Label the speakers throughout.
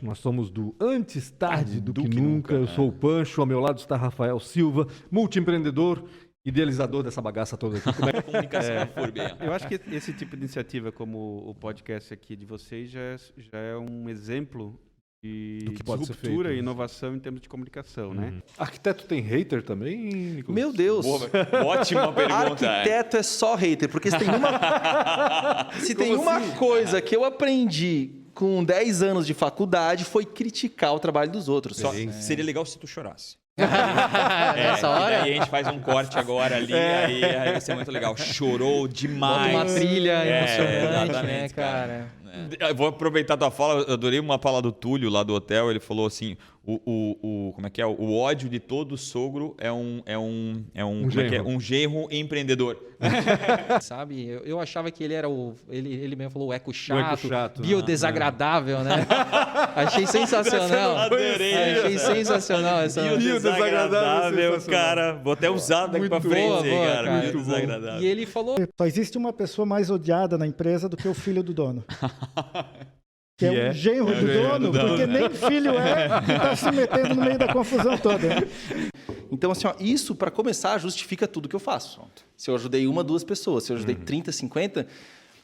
Speaker 1: Nós somos do Antes Tarde do que Nunca. Eu sou o Pancho, ao meu lado está Rafael Silva, multiempreendedor, idealizador dessa bagaça toda aqui.
Speaker 2: Comunicação FURB.
Speaker 3: Eu acho que esse tipo de iniciativa, como o podcast aqui de vocês, já é um exemplo de
Speaker 1: que pode ser
Speaker 3: ruptura
Speaker 1: feito,
Speaker 3: e inovação em termos de comunicação, né?
Speaker 1: Arquiteto tem hater também, Nicolas?
Speaker 4: Meu Deus!
Speaker 2: Boa, ótima pergunta.
Speaker 4: Arquiteto é só hater, porque se tem uma coisa que eu aprendi com 10 anos de faculdade foi criticar o trabalho dos outros.
Speaker 2: Seria legal se tu chorasse.
Speaker 5: Nessa hora?
Speaker 2: Aí a gente faz um corte agora ali, aí vai ser muito legal. Chorou demais.
Speaker 5: Bota uma trilha emocionante,
Speaker 2: exatamente,
Speaker 5: né, cara?
Speaker 2: Eu vou aproveitar a tua fala, eu adorei uma fala do Túlio lá do hotel, ele falou assim, como é que é? O ódio de todo sogro é um genro empreendedor.
Speaker 5: Sabe, eu achava que ele era ele mesmo falou o eco chato,
Speaker 1: né?
Speaker 5: biodesagradável, né? Achei sensacional. Achei sensacional essa
Speaker 2: Biodesagradável, cara. Vou até usar daqui pra frente, cara. Biodesagradável.
Speaker 5: E ele falou...
Speaker 6: Só existe uma pessoa mais odiada na empresa do que o filho do dono. Que é o genro do dono, porque nem filho é e está se metendo no meio da confusão toda. Né?
Speaker 4: Então, assim, ó, isso, para começar, justifica tudo que eu faço. Se eu ajudei 1, 2 pessoas, se eu ajudei 30, 50...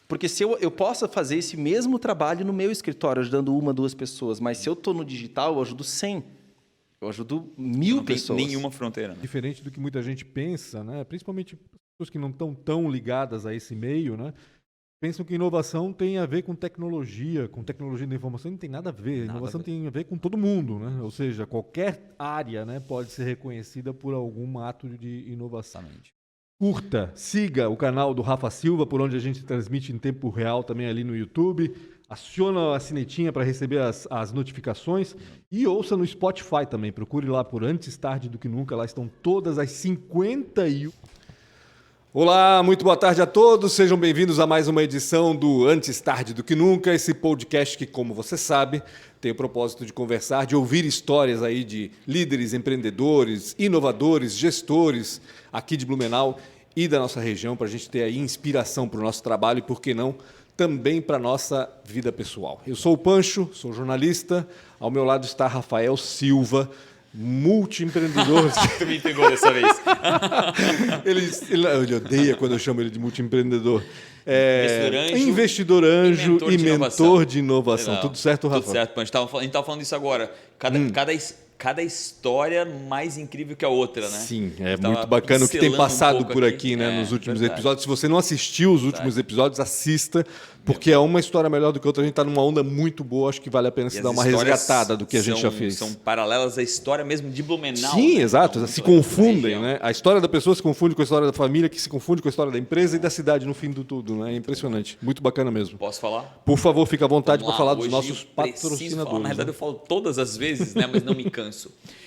Speaker 4: Porque se eu posso fazer esse mesmo trabalho no meu escritório, ajudando 1, 2 pessoas, mas se eu estou no digital, eu ajudo 100. Eu ajudo 1000 pessoas.
Speaker 2: Não tem nenhuma fronteira. Né?
Speaker 1: Diferente do que muita gente pensa, né? Principalmente pessoas que não estão tão ligadas a esse meio, né? Pensam que inovação tem a ver com tecnologia da informação, não tem nada a ver. Inovação tem a ver com todo mundo, né? Ou seja, qualquer área, né, pode ser reconhecida por algum ato de inovação. Curta, siga o canal do Rafa Silva, por onde a gente transmite em tempo real também ali no YouTube. Aciona a sinetinha para receber as notificações e ouça no Spotify também. Procure lá por Antes Tarde do que Nunca, lá estão todas as 51... Olá, muito boa tarde a todos, sejam bem-vindos a mais uma edição do Antes Tarde do que Nunca, esse podcast que, como você sabe, tem o propósito de conversar, de ouvir histórias aí de líderes, empreendedores, inovadores, gestores aqui de Blumenau e da nossa região, para a gente ter aí inspiração para o nosso trabalho e, por que não, também para a nossa vida pessoal. Eu sou o Pancho, sou jornalista, ao meu lado está Rafael Silva, multiempreendedor.
Speaker 2: Tu me pegou dessa vez.
Speaker 1: Ele odeia quando eu chamo ele de multiempreendedor.
Speaker 2: Investidor anjo
Speaker 1: e mentor de inovação. Tudo certo, Rafa?
Speaker 2: Tudo certo, Pancho. A gente estava falando isso agora. Cada história mais incrível que a outra, né?
Speaker 1: Sim, é muito bacana o que tem passado por aqui, né, nos últimos episódios. Se você não assistiu os últimos episódios, assista, porque é uma história melhor do que outra. A gente está numa onda muito boa, acho que vale a pena se dar uma resgatada do que a gente já fez.
Speaker 2: São paralelas à história mesmo de Blumenau.
Speaker 1: Sim,
Speaker 2: né?
Speaker 1: exato,
Speaker 2: Então,
Speaker 1: se confundem, né? A história da pessoa se confunde com a história da família, que se confunde com a história da empresa e da cidade no fim do tudo, né? É impressionante, muito bacana mesmo.
Speaker 2: Posso falar?
Speaker 1: Por favor, fica à vontade para falar dos
Speaker 2: Hoje
Speaker 1: nossos
Speaker 2: eu preciso
Speaker 1: patrocinadores.
Speaker 2: falar. Na verdade, eu falo todas as vezes, né? Mas não me canso.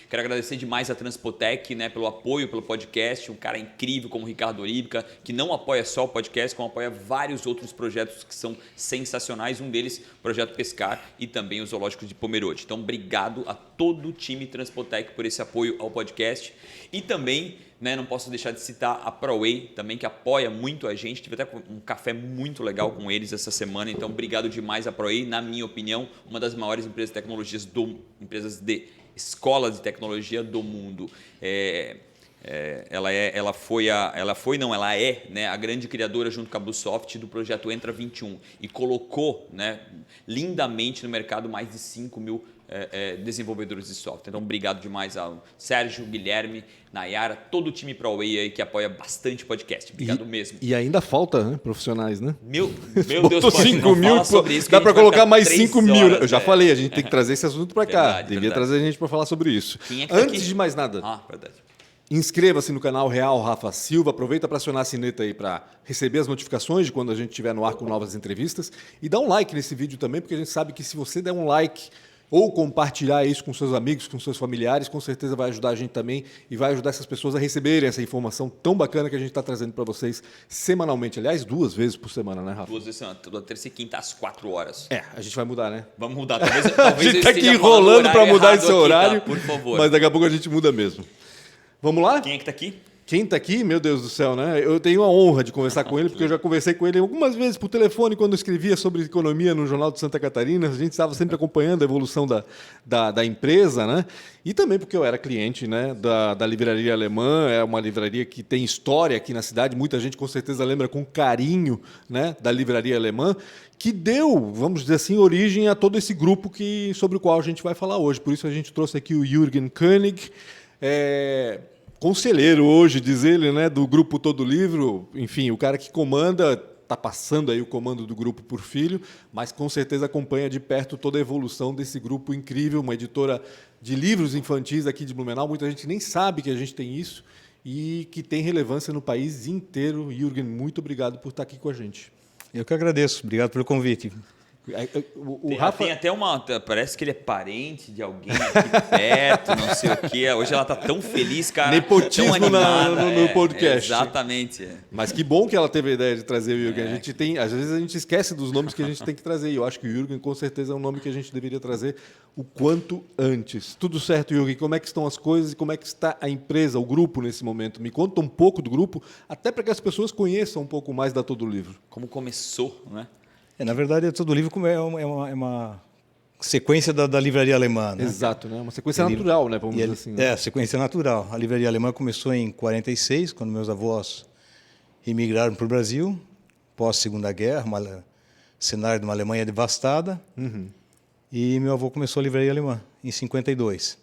Speaker 2: Quero agradecer demais a Transpotec, né, pelo apoio, pelo podcast, um cara incrível como o Ricardo Oríbica, que não apoia só o podcast, como apoia vários outros projetos que são sensacionais, um deles, o Projeto Pescar e também o Zoológico de Pomerode. Então, obrigado a todo o time Transpotec por esse apoio ao podcast e também, né, não posso deixar de citar a ProWay também, que apoia muito a gente. Tive até um café muito legal com eles essa semana, então obrigado demais a ProWay, na minha opinião, uma das maiores empresas de tecnologias empresas de escola de tecnologia do mundo. Ela é, né, a grande criadora junto com a Bluesoft do projeto Entra 21 e colocou, né, lindamente no mercado mais de 5 mil desenvolvedores de software. Então, obrigado demais ao Sérgio, Guilherme, Nayara, todo o time ProWay aí que apoia bastante o podcast. Obrigado mesmo.
Speaker 1: E ainda falta, né, profissionais, né?
Speaker 2: Meu Deus,
Speaker 1: 5 mil, dá para colocar mais 5 mil. Eu já falei, a gente tem que trazer esse assunto para cá. Devia trazer a gente para falar sobre isso. Antes de mais nada,
Speaker 2: verdade.
Speaker 1: Inscreva-se no canal Real Rafa Silva, aproveita para acionar a sineta aí para receber as notificações de quando a gente estiver no ar com novas entrevistas e dá um like nesse vídeo também, porque a gente sabe que se você der um like ou compartilhar isso com seus amigos, com seus familiares, com certeza vai ajudar a gente também e vai ajudar essas pessoas a receberem essa informação tão bacana que a gente está trazendo para vocês semanalmente. Aliás, 2 vezes por semana, né, Rafa?
Speaker 2: 2 vezes por semana, toda terça e quinta às 4 horas.
Speaker 1: A gente vai mudar, né?
Speaker 2: Vamos mudar. Talvez
Speaker 1: a gente está aqui enrolando para mudar esse horário,
Speaker 2: por favor.
Speaker 1: Mas daqui a pouco a gente muda mesmo. Vamos lá?
Speaker 2: Quem é que está aqui?
Speaker 1: Quem está aqui, meu Deus do céu, né? Eu tenho a honra de conversar com ele, porque eu já conversei com ele algumas vezes por telefone, quando eu escrevia sobre economia no Jornal de Santa Catarina. A gente estava sempre acompanhando a evolução da empresa, né? E também porque eu era cliente, né, da Livraria Alemã. É uma livraria que tem história aqui na cidade. Muita gente com certeza lembra com carinho, né, da Livraria Alemã, que deu, vamos dizer assim, origem a todo esse grupo sobre o qual a gente vai falar hoje. Por isso a gente trouxe aqui o Jürgen König, conselheiro hoje, diz ele, né, do grupo Todo Livro. Enfim, o cara que comanda, está passando aí o comando do grupo por filho, mas com certeza acompanha de perto toda a evolução desse grupo incrível, uma editora de livros infantis aqui de Blumenau. Muita gente nem sabe que a gente tem isso e que tem relevância no país inteiro. Jürgen, muito obrigado por estar aqui com a gente.
Speaker 7: Eu que agradeço. Obrigado pelo convite.
Speaker 2: O Rafa tem até parece que ele é parente de alguém aqui perto, não sei o quê. Hoje ela está tão feliz, cara.
Speaker 1: Nepotismo
Speaker 2: tão animada,
Speaker 1: no podcast.
Speaker 2: Exatamente.
Speaker 1: Mas que bom que ela teve a ideia de trazer o Jürgen. Às vezes a gente esquece dos nomes que a gente tem que trazer. E eu acho que o Jürgen, com certeza, é um nome que a gente deveria trazer o quanto antes. Tudo certo, Jürgen? Como é que estão as coisas e como é que está a empresa, o grupo nesse momento? Me conta um pouco do grupo, até para que as pessoas conheçam um pouco mais da Todo Livro.
Speaker 2: Como começou, né?
Speaker 7: Na verdade, Todo Livro é uma sequência da Livraria Alemã. Né?
Speaker 1: Exato, né? Uma sequência natural, né? Vamos dizer assim. Né?
Speaker 7: Sequência natural. A Livraria Alemã começou em 46, quando meus avós emigraram para o Brasil, pós-Segunda Guerra, cenário de uma Alemanha devastada.
Speaker 1: Uhum.
Speaker 7: E meu avô começou a Livraria Alemã em 52.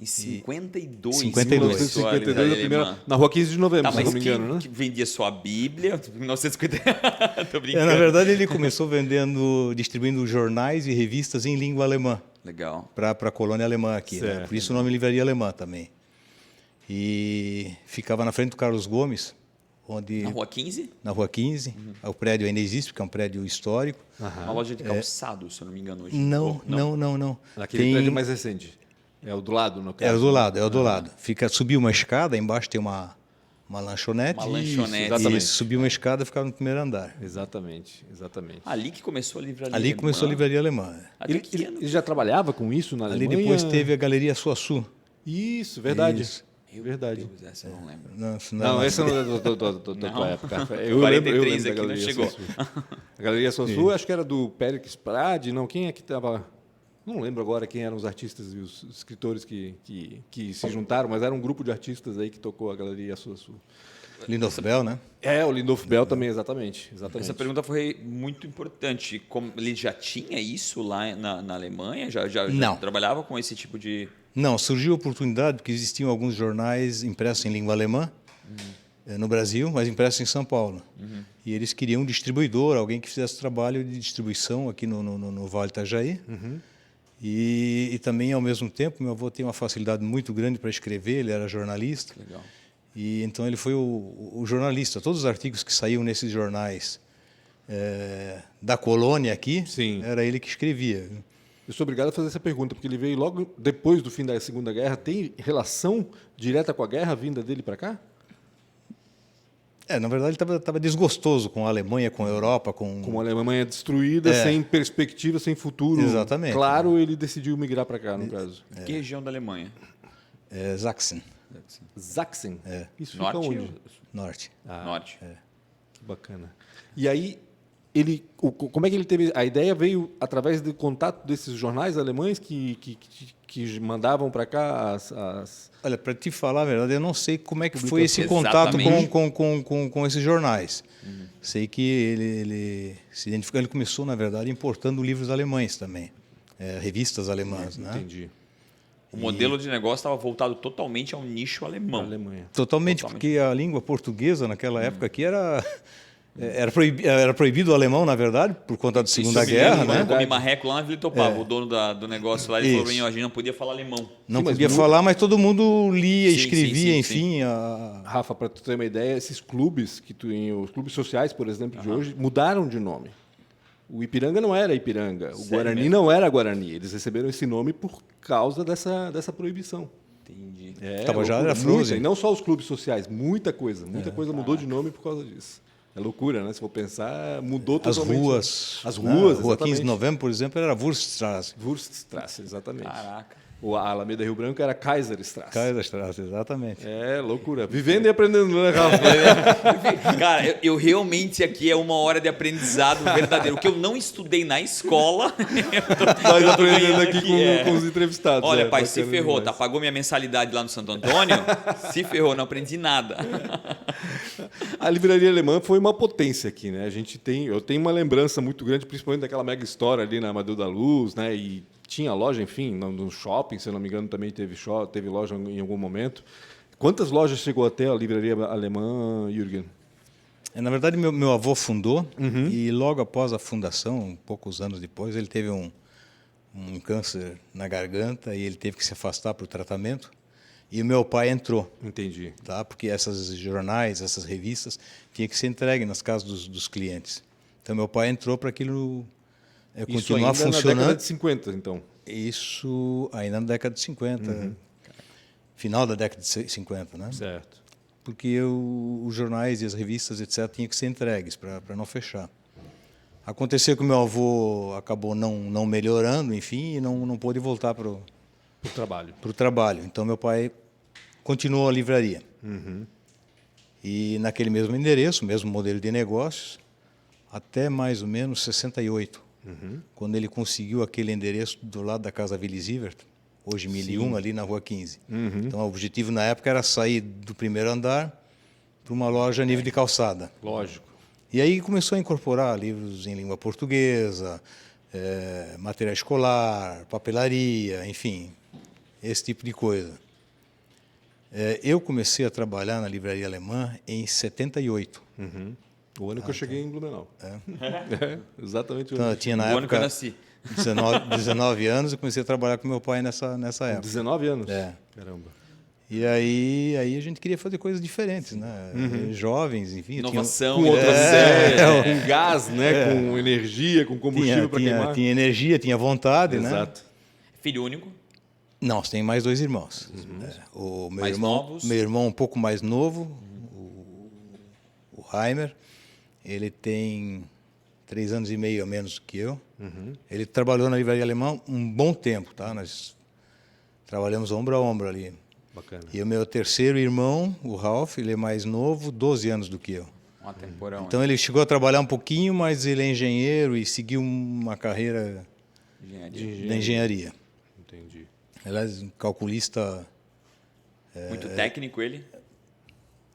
Speaker 2: Em 52?
Speaker 7: 52.
Speaker 1: A primeira, na Rua 15 de Novembro, se não me engano, né?
Speaker 2: Que vendia sua Bíblia? 1950. Tô brincando.
Speaker 7: Na verdade, ele começou distribuindo jornais e revistas em língua alemã.
Speaker 2: Legal.
Speaker 7: Para a colônia alemã aqui. Né? Por isso o nome Livraria Alemã também. E ficava na frente do Carlos Gomes. Na
Speaker 2: Rua 15?
Speaker 7: Na Rua 15. Uhum. O prédio ainda existe, porque é um prédio histórico.
Speaker 2: Uma loja de calçado, se eu não me engano. Hoje.
Speaker 7: Não.
Speaker 1: Aquele prédio mais recente. É o do lado, no caso?
Speaker 7: É o do lado. Subiu uma escada, embaixo tem uma lanchonete.
Speaker 2: Uma lanchonete.
Speaker 7: Exatamente. E subiu uma escada e ficava no primeiro andar.
Speaker 1: Exatamente.
Speaker 2: Ali que começou a Livraria
Speaker 7: Alemã. Ali começou a Livraria Alemã.
Speaker 1: Ele já trabalhava com isso na Alemanha?
Speaker 7: Ali depois teve a Galeria Suaçu.
Speaker 1: Isso, verdade.
Speaker 7: Isso.
Speaker 1: Verdade.
Speaker 2: Deus, essa eu não lembro.
Speaker 1: Não, essa não é da tua época. Eu
Speaker 2: 43
Speaker 1: lembro
Speaker 2: aqui não chegou.
Speaker 1: A Galeria Suaçu, acho que era do Périx Prade, não, quem é que estava... Não lembro agora quem eram os artistas e os escritores que se juntaram, mas era um grupo de artistas aí que tocou a Galeria Suaçu.
Speaker 7: Lindolf Bell, né?
Speaker 1: O Lindolf Bell também, exatamente.
Speaker 2: Essa pergunta foi muito importante. Ele já tinha isso lá na Alemanha? Já trabalhava com esse tipo de...
Speaker 7: Não, surgiu a oportunidade porque existiam alguns jornais impressos em língua alemã no Brasil, mas impressos em São Paulo. Uhum. E eles queriam um distribuidor, alguém que fizesse trabalho de distribuição aqui no Vale do Itajaí. Uhum. E também, ao mesmo tempo, meu avô tem uma facilidade muito grande para escrever, ele era jornalista.
Speaker 2: Legal.
Speaker 7: E então ele foi o jornalista. Todos os artigos que saíam nesses jornais da colônia aqui, era ele que escrevia.
Speaker 1: Eu sou obrigado a fazer essa pergunta, porque ele veio logo depois do fim da Segunda Guerra. Tem relação direta com a guerra, a vinda dele para cá?
Speaker 7: Na verdade, ele estava desgostoso com a Alemanha, com a Europa.
Speaker 1: Com a Alemanha destruída, sem perspectiva, sem futuro.
Speaker 7: Exatamente.
Speaker 1: Claro, ele decidiu migrar para cá, no caso.
Speaker 2: Que região da Alemanha?
Speaker 7: Sachsen.
Speaker 1: Sachsen? Isso
Speaker 2: Norte?
Speaker 1: fica onde?
Speaker 7: Norte.
Speaker 2: Norte.
Speaker 1: Que bacana. E aí, como é que ele teve... A ideia veio através do contato desses jornais alemães que mandavam para cá as...
Speaker 7: Olha, para te falar a verdade, eu não sei como é que foi esse contato com esses jornais. Uhum. Sei que ele se identificou, ele começou, na verdade, importando livros alemães também, revistas alemãs.
Speaker 1: Entendi.
Speaker 7: Né?
Speaker 2: O modelo de negócio estava voltado totalmente ao nicho alemão.
Speaker 1: Alemanha.
Speaker 7: Totalmente, porque a língua portuguesa naquela época aqui era proibido o alemão, na verdade, por conta da Segunda Guerra, né?
Speaker 2: Eu comi marreco lá na Vila Itopava, o dono do negócio lá, ele falou para mim, a gente não podia falar alemão.
Speaker 7: Não podia falar, mas todo mundo lia, escrevia, enfim.
Speaker 1: Rafa, para tu ter uma ideia, esses clubes os clubes sociais, por exemplo, de hoje, mudaram de nome. O Ipiranga não era Ipiranga, o Guarani não era Guarani. Eles receberam esse nome por causa dessa proibição.
Speaker 2: Entendi.
Speaker 7: Já era Frozen.
Speaker 1: E não só os clubes sociais, muita coisa mudou de nome por causa disso. É loucura, né? Se for pensar, mudou totalmente.
Speaker 7: As ruas. Rua 15 de
Speaker 1: exatamente.
Speaker 7: Novembro, por exemplo, era Wurststraße.
Speaker 1: Wurststraße, exatamente.
Speaker 2: Caraca.
Speaker 1: A Alameda Rio Branco era Kaiserstraße.
Speaker 7: Kaiserstraße, exatamente.
Speaker 1: É, loucura. Vivendo e aprendendo, né, Rafa?
Speaker 2: Cara, eu realmente aqui é uma hora de aprendizado verdadeiro. O que eu não estudei na escola,
Speaker 1: Nós aprendendo aqui
Speaker 2: ganhando
Speaker 1: com os entrevistados.
Speaker 2: Olha, pai, se
Speaker 1: bacana
Speaker 2: ferrou,
Speaker 1: demais.
Speaker 2: tá? Pagou minha mensalidade lá no Santo Antônio? Se ferrou, não aprendi nada.
Speaker 1: A livraria alemã foi uma potência aqui, né? Eu tenho uma lembrança muito grande, principalmente daquela mega história ali na Amadeu da Luz, né? E tinha loja, enfim, no shopping, se eu não me engano, também teve loja em algum momento. Quantas lojas chegou até a livraria alemã, Jürgen?
Speaker 7: Na verdade, meu avô fundou e logo após a fundação, poucos anos depois, ele teve um câncer na garganta e ele teve que se afastar para o tratamento. E o meu pai entrou.
Speaker 1: Entendi.
Speaker 7: Tá? Porque esses jornais, essas revistas, tinham que ser entregues nas casas dos clientes. Então, meu pai entrou para aquilo
Speaker 1: Isso
Speaker 7: continuar
Speaker 1: ainda
Speaker 7: funcionando.
Speaker 1: na década de 50, então.
Speaker 7: Isso ainda na década de 50, final da década de 50, né?
Speaker 1: Certo.
Speaker 7: Porque os jornais e as revistas, etc., tinham que ser entregues para não fechar. Aconteceu que o meu avô acabou não melhorando, enfim, e não pôde voltar para o
Speaker 1: trabalho.
Speaker 7: trabalho. Então, meu pai continuou a livraria. E naquele mesmo endereço, mesmo modelo de negócios, até mais ou menos 68, quando ele conseguiu aquele endereço do lado da Casa Willy Sievert, hoje 1001, ali na Rua 15. Então, o objetivo na época era sair do primeiro andar para uma loja a nível de calçada.
Speaker 1: Lógico.
Speaker 7: E aí começou a incorporar livros em língua portuguesa, material escolar, papelaria, enfim, esse tipo de coisa. Eu comecei a trabalhar na livraria alemã em 78.
Speaker 1: O ano que eu cheguei em Blumenau. É, exatamente o
Speaker 7: Então,
Speaker 1: ano.
Speaker 7: eu tinha na
Speaker 2: O ano que eu
Speaker 7: época
Speaker 2: nasci.
Speaker 7: 19 anos e comecei a trabalhar com meu pai nessa época.
Speaker 1: 19 anos?
Speaker 7: É.
Speaker 1: Caramba.
Speaker 7: E aí a gente queria fazer coisas diferentes, né? Jovens, enfim.
Speaker 2: Inovação.
Speaker 1: Com outras
Speaker 2: ideias.
Speaker 1: com gás, né? Com energia, com combustível para queimar.
Speaker 7: Tinha energia, tinha vontade, né?
Speaker 1: Exato.
Speaker 2: Filho único.
Speaker 7: Não, tem mais 2 irmãos. O meu
Speaker 2: Mais
Speaker 7: irmão,
Speaker 2: novos?
Speaker 7: meu irmão um pouco mais novo, o Heimer, ele tem 3 anos e meio a menos do que eu. Ele trabalhou na livraria alemã um bom tempo, tá? Nós trabalhamos ombro a ombro ali.
Speaker 1: Bacana.
Speaker 7: E o meu terceiro irmão, o Ralph, ele é mais novo, 12 anos do que eu.
Speaker 2: Uma temporão.
Speaker 7: Então ele chegou a trabalhar um pouquinho, mas ele é engenheiro e seguiu uma carreira da engenharia.
Speaker 1: Entendi.
Speaker 7: Aliás, um calculista.
Speaker 2: Muito técnico ele.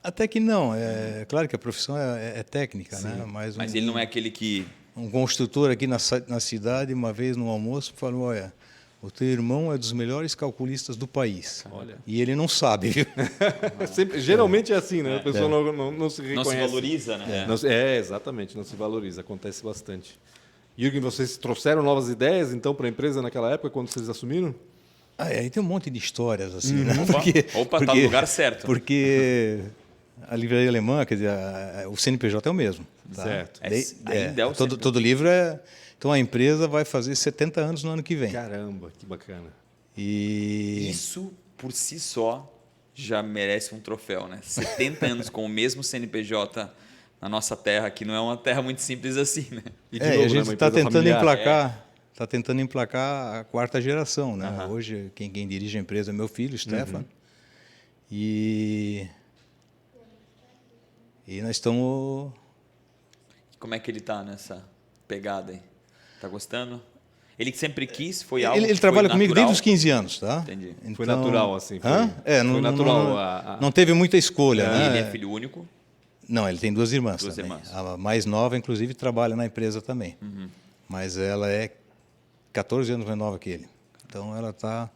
Speaker 7: Até que não. É claro que a profissão é técnica, né?
Speaker 2: Mas ele não é aquele que...
Speaker 7: Um construtor aqui na cidade, uma vez no almoço, falou: olha, o teu irmão é dos melhores calculistas do país.
Speaker 1: Olha.
Speaker 7: E ele não sabe, viu?
Speaker 1: Geralmente é assim, né? A pessoa não se reconhece.
Speaker 2: Não se valoriza, né?
Speaker 1: Exatamente, não se valoriza. Acontece bastante. Jürgen, vocês trouxeram novas ideias, então, para a empresa naquela época, quando vocês assumiram?
Speaker 7: Aí tem um monte de histórias, assim, né?
Speaker 2: Opa, tá no lugar certo.
Speaker 7: Porque a livraria alemã, quer dizer, o CNPJ é o mesmo. Tá?
Speaker 1: Certo.
Speaker 2: Ainda é o
Speaker 7: todo livro é... Então, a empresa vai fazer 70 anos no ano que vem.
Speaker 1: Caramba, que bacana.
Speaker 7: E...
Speaker 2: Isso, por si só, já merece um troféu, né? 70 anos com o mesmo CNPJ na nossa terra, que não é uma terra muito simples assim, né?
Speaker 1: E de
Speaker 7: a
Speaker 1: novo,
Speaker 7: gente
Speaker 1: uma
Speaker 7: está
Speaker 1: empresa
Speaker 7: tentando
Speaker 1: familiar.
Speaker 7: emplacar... Está tentando emplacar a 4ª geração, né? Hoje, quem dirige a empresa é meu filho, Stefan. E nós estamos...
Speaker 2: Como é que ele tá nessa pegada aí? Tá gostando? Ele sempre quis, foi algo
Speaker 7: Ele
Speaker 2: que
Speaker 7: trabalha
Speaker 2: foi
Speaker 7: comigo
Speaker 2: natural?
Speaker 7: desde os 15 anos, tá?
Speaker 2: Entendi.
Speaker 1: Foi natural, assim. Foi,
Speaker 7: Foi
Speaker 1: natural.
Speaker 7: Não teve muita escolha, né?
Speaker 2: Ele é filho único?
Speaker 7: Não, ele tem 2 irmãs
Speaker 2: Duas
Speaker 7: também.
Speaker 2: irmãs.
Speaker 7: A mais nova, inclusive, trabalha na empresa também. Mas ela é 14 anos mais nova que ele. Então, ela tá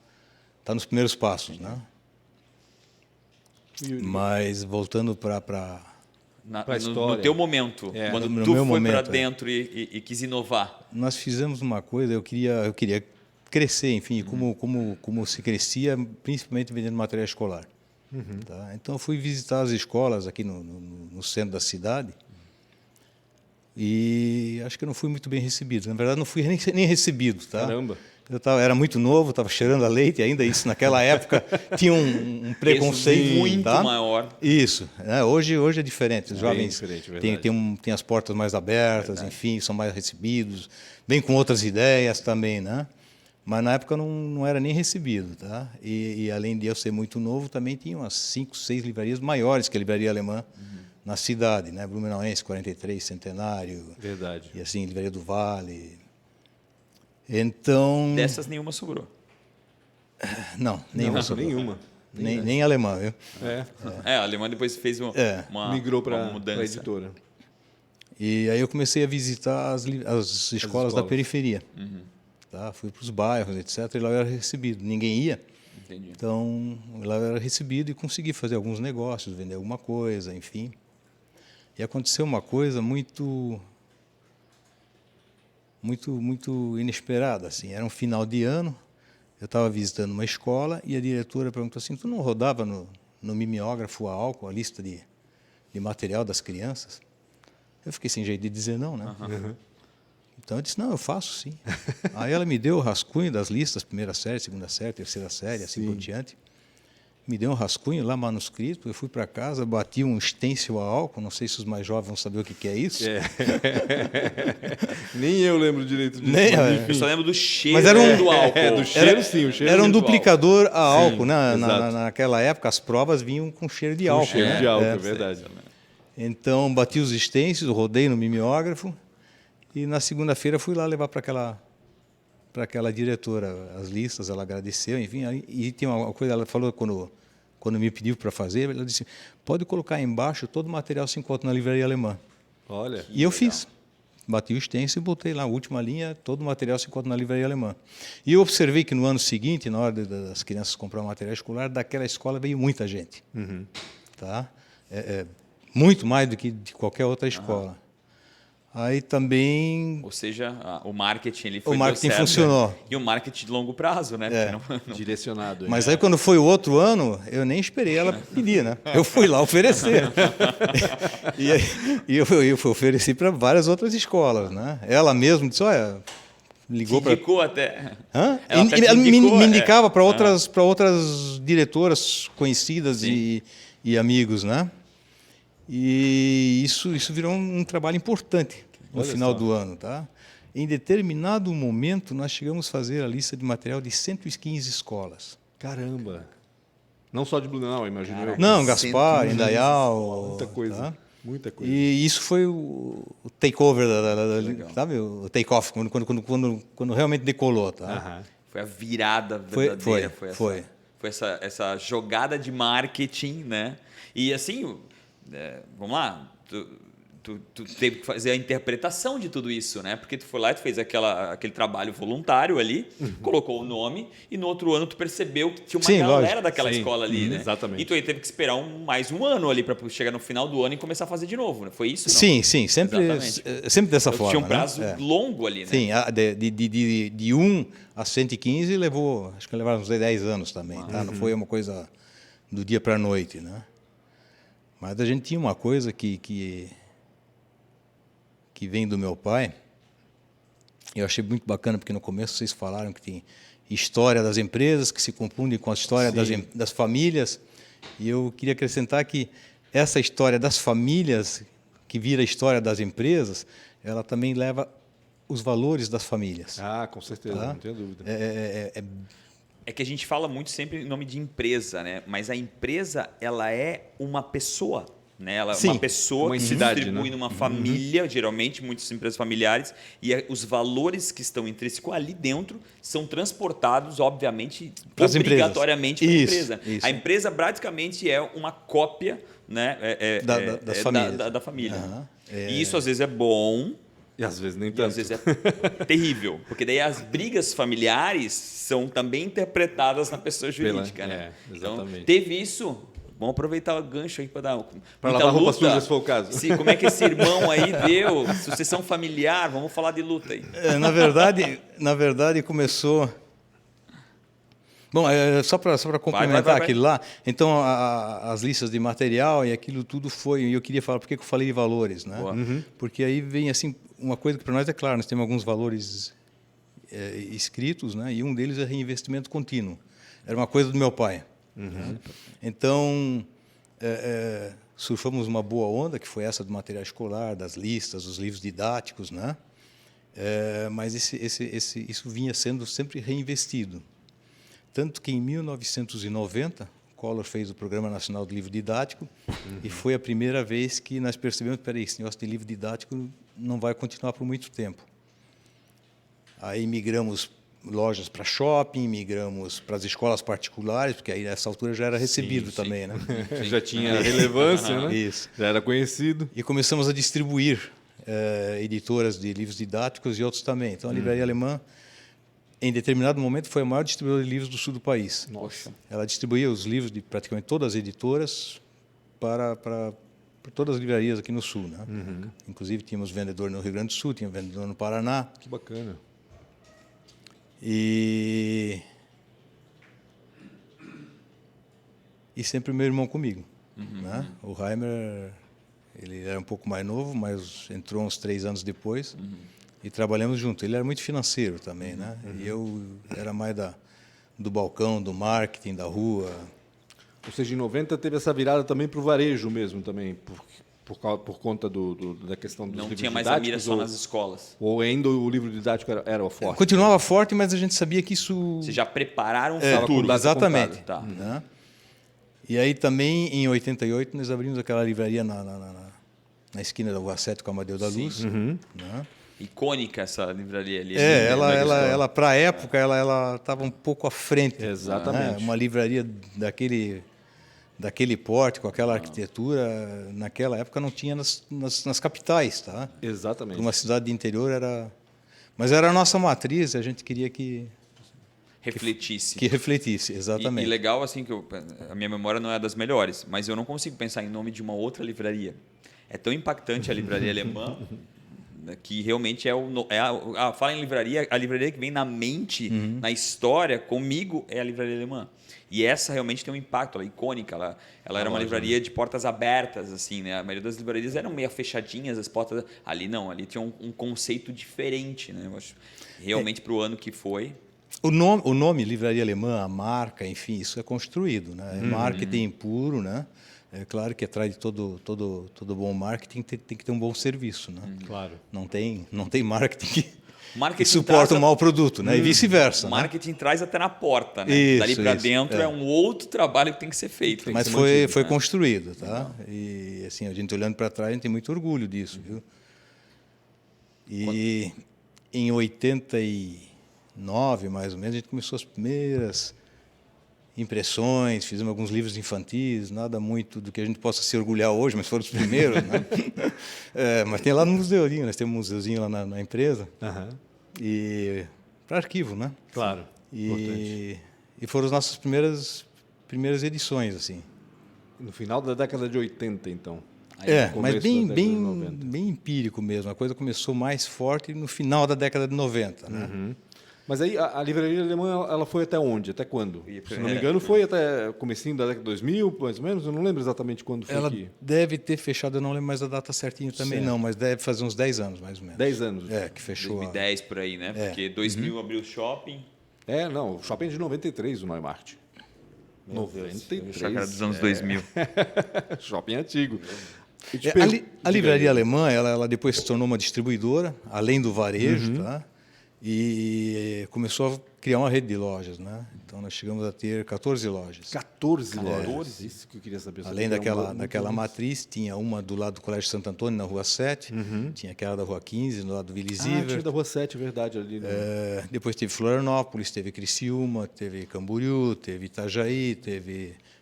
Speaker 7: nos primeiros passos, né? Mas, voltando para...
Speaker 1: Pra
Speaker 2: No
Speaker 1: história.
Speaker 2: teu momento, quando
Speaker 7: no
Speaker 2: tu
Speaker 7: meu
Speaker 2: foi para
Speaker 7: momento,
Speaker 2: dentro e quis inovar.
Speaker 7: Nós fizemos uma coisa, eu queria crescer, enfim, como se crescia, principalmente vendendo material escolar. Tá? Então, eu fui visitar as escolas aqui no centro da cidade e acho que eu não fui muito bem recebido. Na verdade, não fui nem recebido. Tá?
Speaker 1: Caramba.
Speaker 7: Era muito novo, estava cheirando a leite ainda, isso naquela época tinha um preconceito
Speaker 2: muito
Speaker 7: tá?
Speaker 2: maior.
Speaker 7: Isso, né? Hoje é diferente, os jovens
Speaker 1: diferente, verdade.
Speaker 7: têm as portas mais abertas, enfim, são mais recebidos, vêm com outras ideias também, né? Mas na época não era nem recebido, tá? E além de eu ser muito novo, também tinha umas 5, 6 livrarias maiores que a livraria alemã na cidade, né? Blumenauense, 43, Centenário.
Speaker 1: Verdade.
Speaker 7: E assim, livraria do Vale. Então,
Speaker 2: Dessas nenhuma sobrou.
Speaker 7: não, nenhuma. sobrou.
Speaker 1: Nenhuma.
Speaker 7: Nem alemã, viu?
Speaker 2: A Alemã depois fez uma
Speaker 1: Migrou
Speaker 2: uma
Speaker 1: para a
Speaker 2: mudança.
Speaker 1: editora.
Speaker 7: E aí eu comecei a visitar as escolas da periferia. Tá? Fui para os bairros, etc. E lá eu era recebido. Ninguém ia.
Speaker 2: Entendi.
Speaker 7: Então, lá eu era recebido e consegui fazer alguns negócios, vender alguma coisa, enfim. E aconteceu uma coisa muito inesperada, assim. Era um final de ano, eu estava visitando uma escola e a diretora perguntou assim: tu não rodava no mimeógrafo a álcool, a lista de material das crianças? Eu fiquei sem jeito de dizer não, né? Então eu disse: não, eu faço sim. Aí ela me deu o rascunho das listas, primeira série, segunda série, terceira série, assim por diante. Me deu um rascunho lá, manuscrito, eu fui para casa, bati um stencil a álcool, não sei se os mais jovens vão saber o que é isso.
Speaker 1: Nem eu lembro direito disso.
Speaker 7: Nem-
Speaker 1: mas,
Speaker 2: Eu
Speaker 1: enfim.
Speaker 2: só lembro do cheiro
Speaker 7: Mas era um-
Speaker 2: do álcool.
Speaker 1: do cheiro, sim, o cheiro
Speaker 7: Era um
Speaker 1: virtual.
Speaker 7: duplicador a álcool, né?
Speaker 1: exato.
Speaker 7: Naquela época as provas vinham com cheiro de
Speaker 1: Com
Speaker 7: álcool.
Speaker 1: cheiro
Speaker 7: né?
Speaker 1: de álcool,
Speaker 7: É.
Speaker 1: é verdade.
Speaker 7: Então bati os stencils, rodei no mimeógrafo e na segunda-feira fui lá levar para aquela diretora as listas, ela agradeceu, enfim. E tem uma coisa, ela falou quando me pediu para fazer, ela disse: pode colocar embaixo, todo o material se encontra na livraria alemã.
Speaker 1: Olha.
Speaker 7: E eu fiz. Bati o stencil e botei lá, a última linha, todo o material se encontra na livraria alemã. E eu observei que no ano seguinte, na hora das crianças comprar material escolar, daquela escola veio muita gente. Tá? Muito mais do que de qualquer outra escola. Aí também...
Speaker 2: Ou seja, o marketing ele foi
Speaker 7: O marketing
Speaker 2: deu certo,
Speaker 7: funcionou.
Speaker 2: né? E o marketing de longo prazo, né? Porque não-
Speaker 1: Direcionado.
Speaker 7: Mas aí quando foi o outro ano, eu nem esperei ela pedir, né? Eu fui lá oferecer. e eu fui oferecer para várias outras escolas, né? Ela mesma disse: olha, ligou para...
Speaker 2: indicou até.
Speaker 7: Hã?
Speaker 2: Ela até te
Speaker 7: Ela
Speaker 2: indicou,
Speaker 7: me indicava para outras diretoras conhecidas e amigos, né? E isso virou um trabalho importante no
Speaker 1: Olha
Speaker 7: final
Speaker 1: só.
Speaker 7: do ano, tá? Em determinado momento, nós chegamos a fazer a lista de material de 115 escolas.
Speaker 1: Caramba. Não só de Blumenau, imagino eu.
Speaker 7: Não, Gaspar,
Speaker 2: 115
Speaker 7: Indaial...
Speaker 1: Muita coisa.
Speaker 7: tá?
Speaker 1: Muita coisa.
Speaker 7: E isso foi o takeover, sabe? O take-off, quando realmente decolou, tá?
Speaker 1: Aham.
Speaker 2: Foi a virada verdadeira.
Speaker 7: Foi.
Speaker 2: Foi essa jogada de marketing, né? E assim, vamos lá, tu teve que fazer a interpretação de tudo isso, né? Porque tu foi lá e tu fez aquele trabalho voluntário ali, colocou o nome e no outro ano tu percebeu que tinha uma
Speaker 7: Sim,
Speaker 2: galera
Speaker 7: lógico.
Speaker 2: daquela
Speaker 1: Sim,
Speaker 2: escola ali, né?
Speaker 1: exatamente.
Speaker 2: E tu aí teve que esperar mais um ano ali para chegar no final do ano e começar a fazer de novo, né? Foi isso? Não?
Speaker 7: Sim, sempre dessa
Speaker 2: Então,
Speaker 7: forma.
Speaker 2: tinha um prazo
Speaker 7: né?
Speaker 2: longo ali, né?
Speaker 7: Sim, de 1 a 115 levou, acho que levaram uns 10 anos também, tá? Não foi uma coisa do dia para a noite, né? Mas a gente tinha uma coisa que vem do meu pai, eu achei muito bacana, porque no começo vocês falaram que tem história das empresas que se confundem com a história das famílias, e eu queria acrescentar que essa história das famílias, que vira a história das empresas, ela também leva os valores das famílias.
Speaker 1: Ah, com certeza,
Speaker 7: Tá?
Speaker 1: não tenho dúvida.
Speaker 2: É que a gente fala muito sempre em nome de empresa, né? Mas a empresa, ela é uma pessoa, né? Ela é
Speaker 7: Sim,
Speaker 2: uma pessoa
Speaker 1: uma
Speaker 2: que
Speaker 1: entidade,
Speaker 2: se distribui
Speaker 1: né?
Speaker 2: numa família, geralmente, muitas empresas familiares, e os valores que estão intrínsecos ali dentro são transportados, obviamente,
Speaker 7: Pras
Speaker 2: obrigatoriamente para a
Speaker 7: empresas.
Speaker 2: empresa.
Speaker 7: Isso.
Speaker 2: A empresa, praticamente, é uma cópia, né?
Speaker 7: Das famílias.
Speaker 2: Da família.
Speaker 7: Aham.
Speaker 2: E isso, às vezes, é bom,
Speaker 1: E às vezes nem
Speaker 2: e
Speaker 1: tanto.
Speaker 2: às vezes é terrível, porque daí as brigas familiares são também interpretadas na pessoa jurídica, né? Então,
Speaker 1: exatamente.
Speaker 2: teve isso. Vamos aproveitar o gancho aí para dar
Speaker 1: Pra
Speaker 2: muita
Speaker 1: lavar roupa
Speaker 2: luta.
Speaker 1: suja, se for o caso.
Speaker 2: Como é que esse irmão aí deu? Sucessão familiar, vamos falar de luta aí.
Speaker 7: Na verdade começou... Bom, só para complementar
Speaker 2: vai.
Speaker 7: aquilo lá, então as listas de material e aquilo tudo foi, e eu queria falar por que eu falei de valores, né?
Speaker 2: Boa.
Speaker 7: Porque aí vem assim, uma coisa que para nós é claro, nós temos alguns valores escritos, né? E um deles é reinvestimento contínuo. Era uma coisa do meu pai. Né? Então, surfamos uma boa onda, que foi essa do material escolar, das listas, dos livros didáticos, né? Mas isso vinha sendo sempre reinvestido. Tanto que em 1990, Collor fez o Programa Nacional do Livro Didático e foi a primeira vez que nós percebemos que esse negócio de livro didático não vai continuar por muito tempo. Aí migramos lojas para shopping, migramos para as escolas particulares, porque aí nessa altura já era recebido também, né?
Speaker 1: Já tinha relevância, né?
Speaker 7: Isso.
Speaker 1: Já era conhecido.
Speaker 7: E começamos a distribuir editoras de livros didáticos e outros também. Então, a Livraria Alemã, em determinado momento, foi a maior distribuidora de livros do sul do país.
Speaker 1: Nossa.
Speaker 7: Ela distribuía os livros de praticamente todas as editoras para todas as livrarias aqui no sul, né? Inclusive, tínhamos vendedor no Rio Grande do Sul, tinha vendedor no Paraná.
Speaker 1: Que bacana.
Speaker 7: E sempre meu irmão comigo. Né? O Reimer, ele era um pouco mais novo, mas entrou uns 3 anos depois e trabalhamos junto. Ele era muito financeiro também, né? E eu era mais do balcão, do marketing, da rua.
Speaker 1: Ou seja, em 90 teve essa virada também para o varejo mesmo também, por conta da questão dos livros didáticos.
Speaker 2: Não tinha mais a mira só nas escolas.
Speaker 1: Ou ainda o livro didático era o forte?
Speaker 7: Continuava forte, mas a gente sabia que isso...
Speaker 2: Vocês já prepararam o
Speaker 1: futuro.
Speaker 7: Exatamente.
Speaker 2: Tá.
Speaker 7: Né? E aí também, em 88, nós abrimos aquela livraria na esquina da Rua 7 com a Amadeu da Luz. Né?
Speaker 2: Icônica essa livraria ali.
Speaker 7: Ela para a época, ela estava um pouco à frente.
Speaker 1: Exatamente.
Speaker 7: Né? Uma livraria daquele porte, com aquela arquitetura, naquela época não tinha nas capitais. Tá?
Speaker 1: Exatamente.
Speaker 7: Uma cidade de interior era... Mas era a nossa matriz, a gente queria que
Speaker 2: refletisse.
Speaker 7: Que refletisse, exatamente.
Speaker 2: E legal, assim, que a minha memória não é das melhores, mas eu não consigo pensar em nome de uma outra livraria. É tão impactante a livraria alemã que realmente fala em livraria, a livraria que vem na mente, na história, comigo, é a livraria alemã. E essa realmente tem um impacto, ela é icônica, ela era uma livraria de portas abertas, assim, né? A maioria das livrarias eram meio fechadinhas, as portas... Ali não, ali tinha um conceito diferente, né? Eu acho, realmente para o ano que foi...
Speaker 7: O nome Livraria Alemã, a marca, enfim, isso é construído, né? É marketing puro, né? É claro que atrás de todo bom marketing tem que ter um bom serviço, né?
Speaker 1: Claro.
Speaker 7: Não tem marketing
Speaker 2: Marketing
Speaker 7: que suporta um mau produto, né? E vice-versa.
Speaker 2: O marketing traz até na porta, né?
Speaker 7: Isso,
Speaker 2: dali para dentro é um outro trabalho que tem que ser feito.
Speaker 7: Mas foi construído, tá? E assim, a gente olhando para trás, a gente tem muito orgulho disso, viu? E em 89, mais ou menos, a gente começou as primeiras impressões, fizemos alguns livros infantis, nada muito do que a gente possa se orgulhar hoje, mas foram os primeiros, né? Mas tem lá no museuzinho, nós temos um museuzinho lá na empresa, e para arquivo, né?
Speaker 1: Claro.
Speaker 7: E foram as nossas primeiras edições, assim.
Speaker 1: No final da década de 80, então.
Speaker 7: Mas bem empírico mesmo. A coisa começou mais forte no final da década de 90, né?
Speaker 1: Mas aí a livraria alemã, ela foi até onde? Até quando? Se não me engano, foi até comecinho da década de 2000, mais ou menos? Eu não lembro exatamente quando foi
Speaker 7: Ela deve ter fechado, eu não lembro mais a data certinho também, não, mas deve fazer uns 10 anos, mais ou menos.
Speaker 1: 10 anos.
Speaker 7: Que fechou.
Speaker 2: 2010 por aí, né? Porque 2000 abriu o shopping.
Speaker 1: Não, o shopping é de 93, o Neumart. 93.
Speaker 2: Chácara dos anos 2000.
Speaker 1: Shopping antigo.
Speaker 7: A livraria alemã, ela depois se tornou uma distribuidora, além do varejo, tá? E começou a criar uma rede de lojas, né? Então nós chegamos a ter 14 lojas.
Speaker 1: 14 lojas. Isso que eu queria saber.
Speaker 7: Além daquela matriz, tinha uma do lado do Colégio Santo Antônio, na Rua 7, tinha aquela da Rua 15, no lado do Willy
Speaker 1: tinha da Rua 7, verdade, ali. Né?
Speaker 7: Depois teve Florianópolis, teve Criciúma, teve Camboriú, teve Itajaí,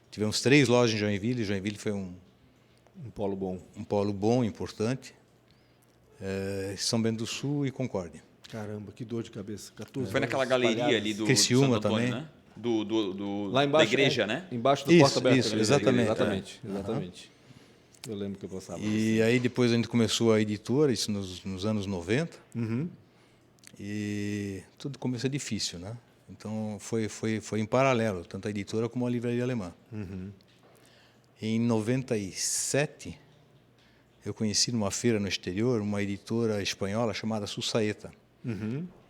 Speaker 7: tivemos 3 lojas em Joinville. Joinville foi um
Speaker 1: polo bom.
Speaker 7: Um polo bom, importante. São Bento do Sul e Concórdia.
Speaker 1: Caramba, que dor de cabeça. 14
Speaker 2: foi naquela galeria ali do
Speaker 7: Criciúma
Speaker 2: Santo Antônio,
Speaker 7: também.
Speaker 2: Né?
Speaker 1: Lá embaixo,
Speaker 2: da igreja, né?
Speaker 1: Embaixo do Porta Aberta.
Speaker 7: Isso, exatamente.
Speaker 1: Exatamente. Eu lembro que eu passava.
Speaker 7: E aí depois a gente começou a editora, isso nos anos 90. E tudo começou difícil, né? Então foi em paralelo, tanto a editora como a livraria alemã. Em 97, eu conheci numa feira no exterior uma editora espanhola chamada Susaeta.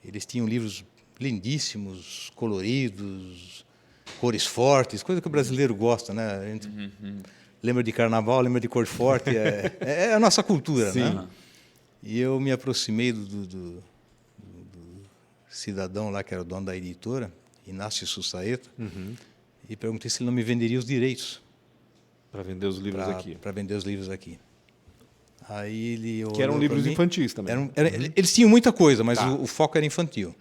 Speaker 7: Eles tinham livros lindíssimos, coloridos, cores fortes, coisa que o brasileiro gosta, né? A gente lembra de carnaval, lembra de cor forte, é a nossa cultura, né? E eu me aproximei cidadão lá que era o dono da editora, Inácio Sussaeta, e perguntei se ele não me venderia os direitos
Speaker 1: Para vender os livros aqui.
Speaker 7: para vender os livros aqui. Aí ele
Speaker 1: Que eram
Speaker 7: olhou
Speaker 1: livros
Speaker 7: pra mim.
Speaker 1: infantis também.
Speaker 7: Eles tinham muita coisa, mas o foco era infantil.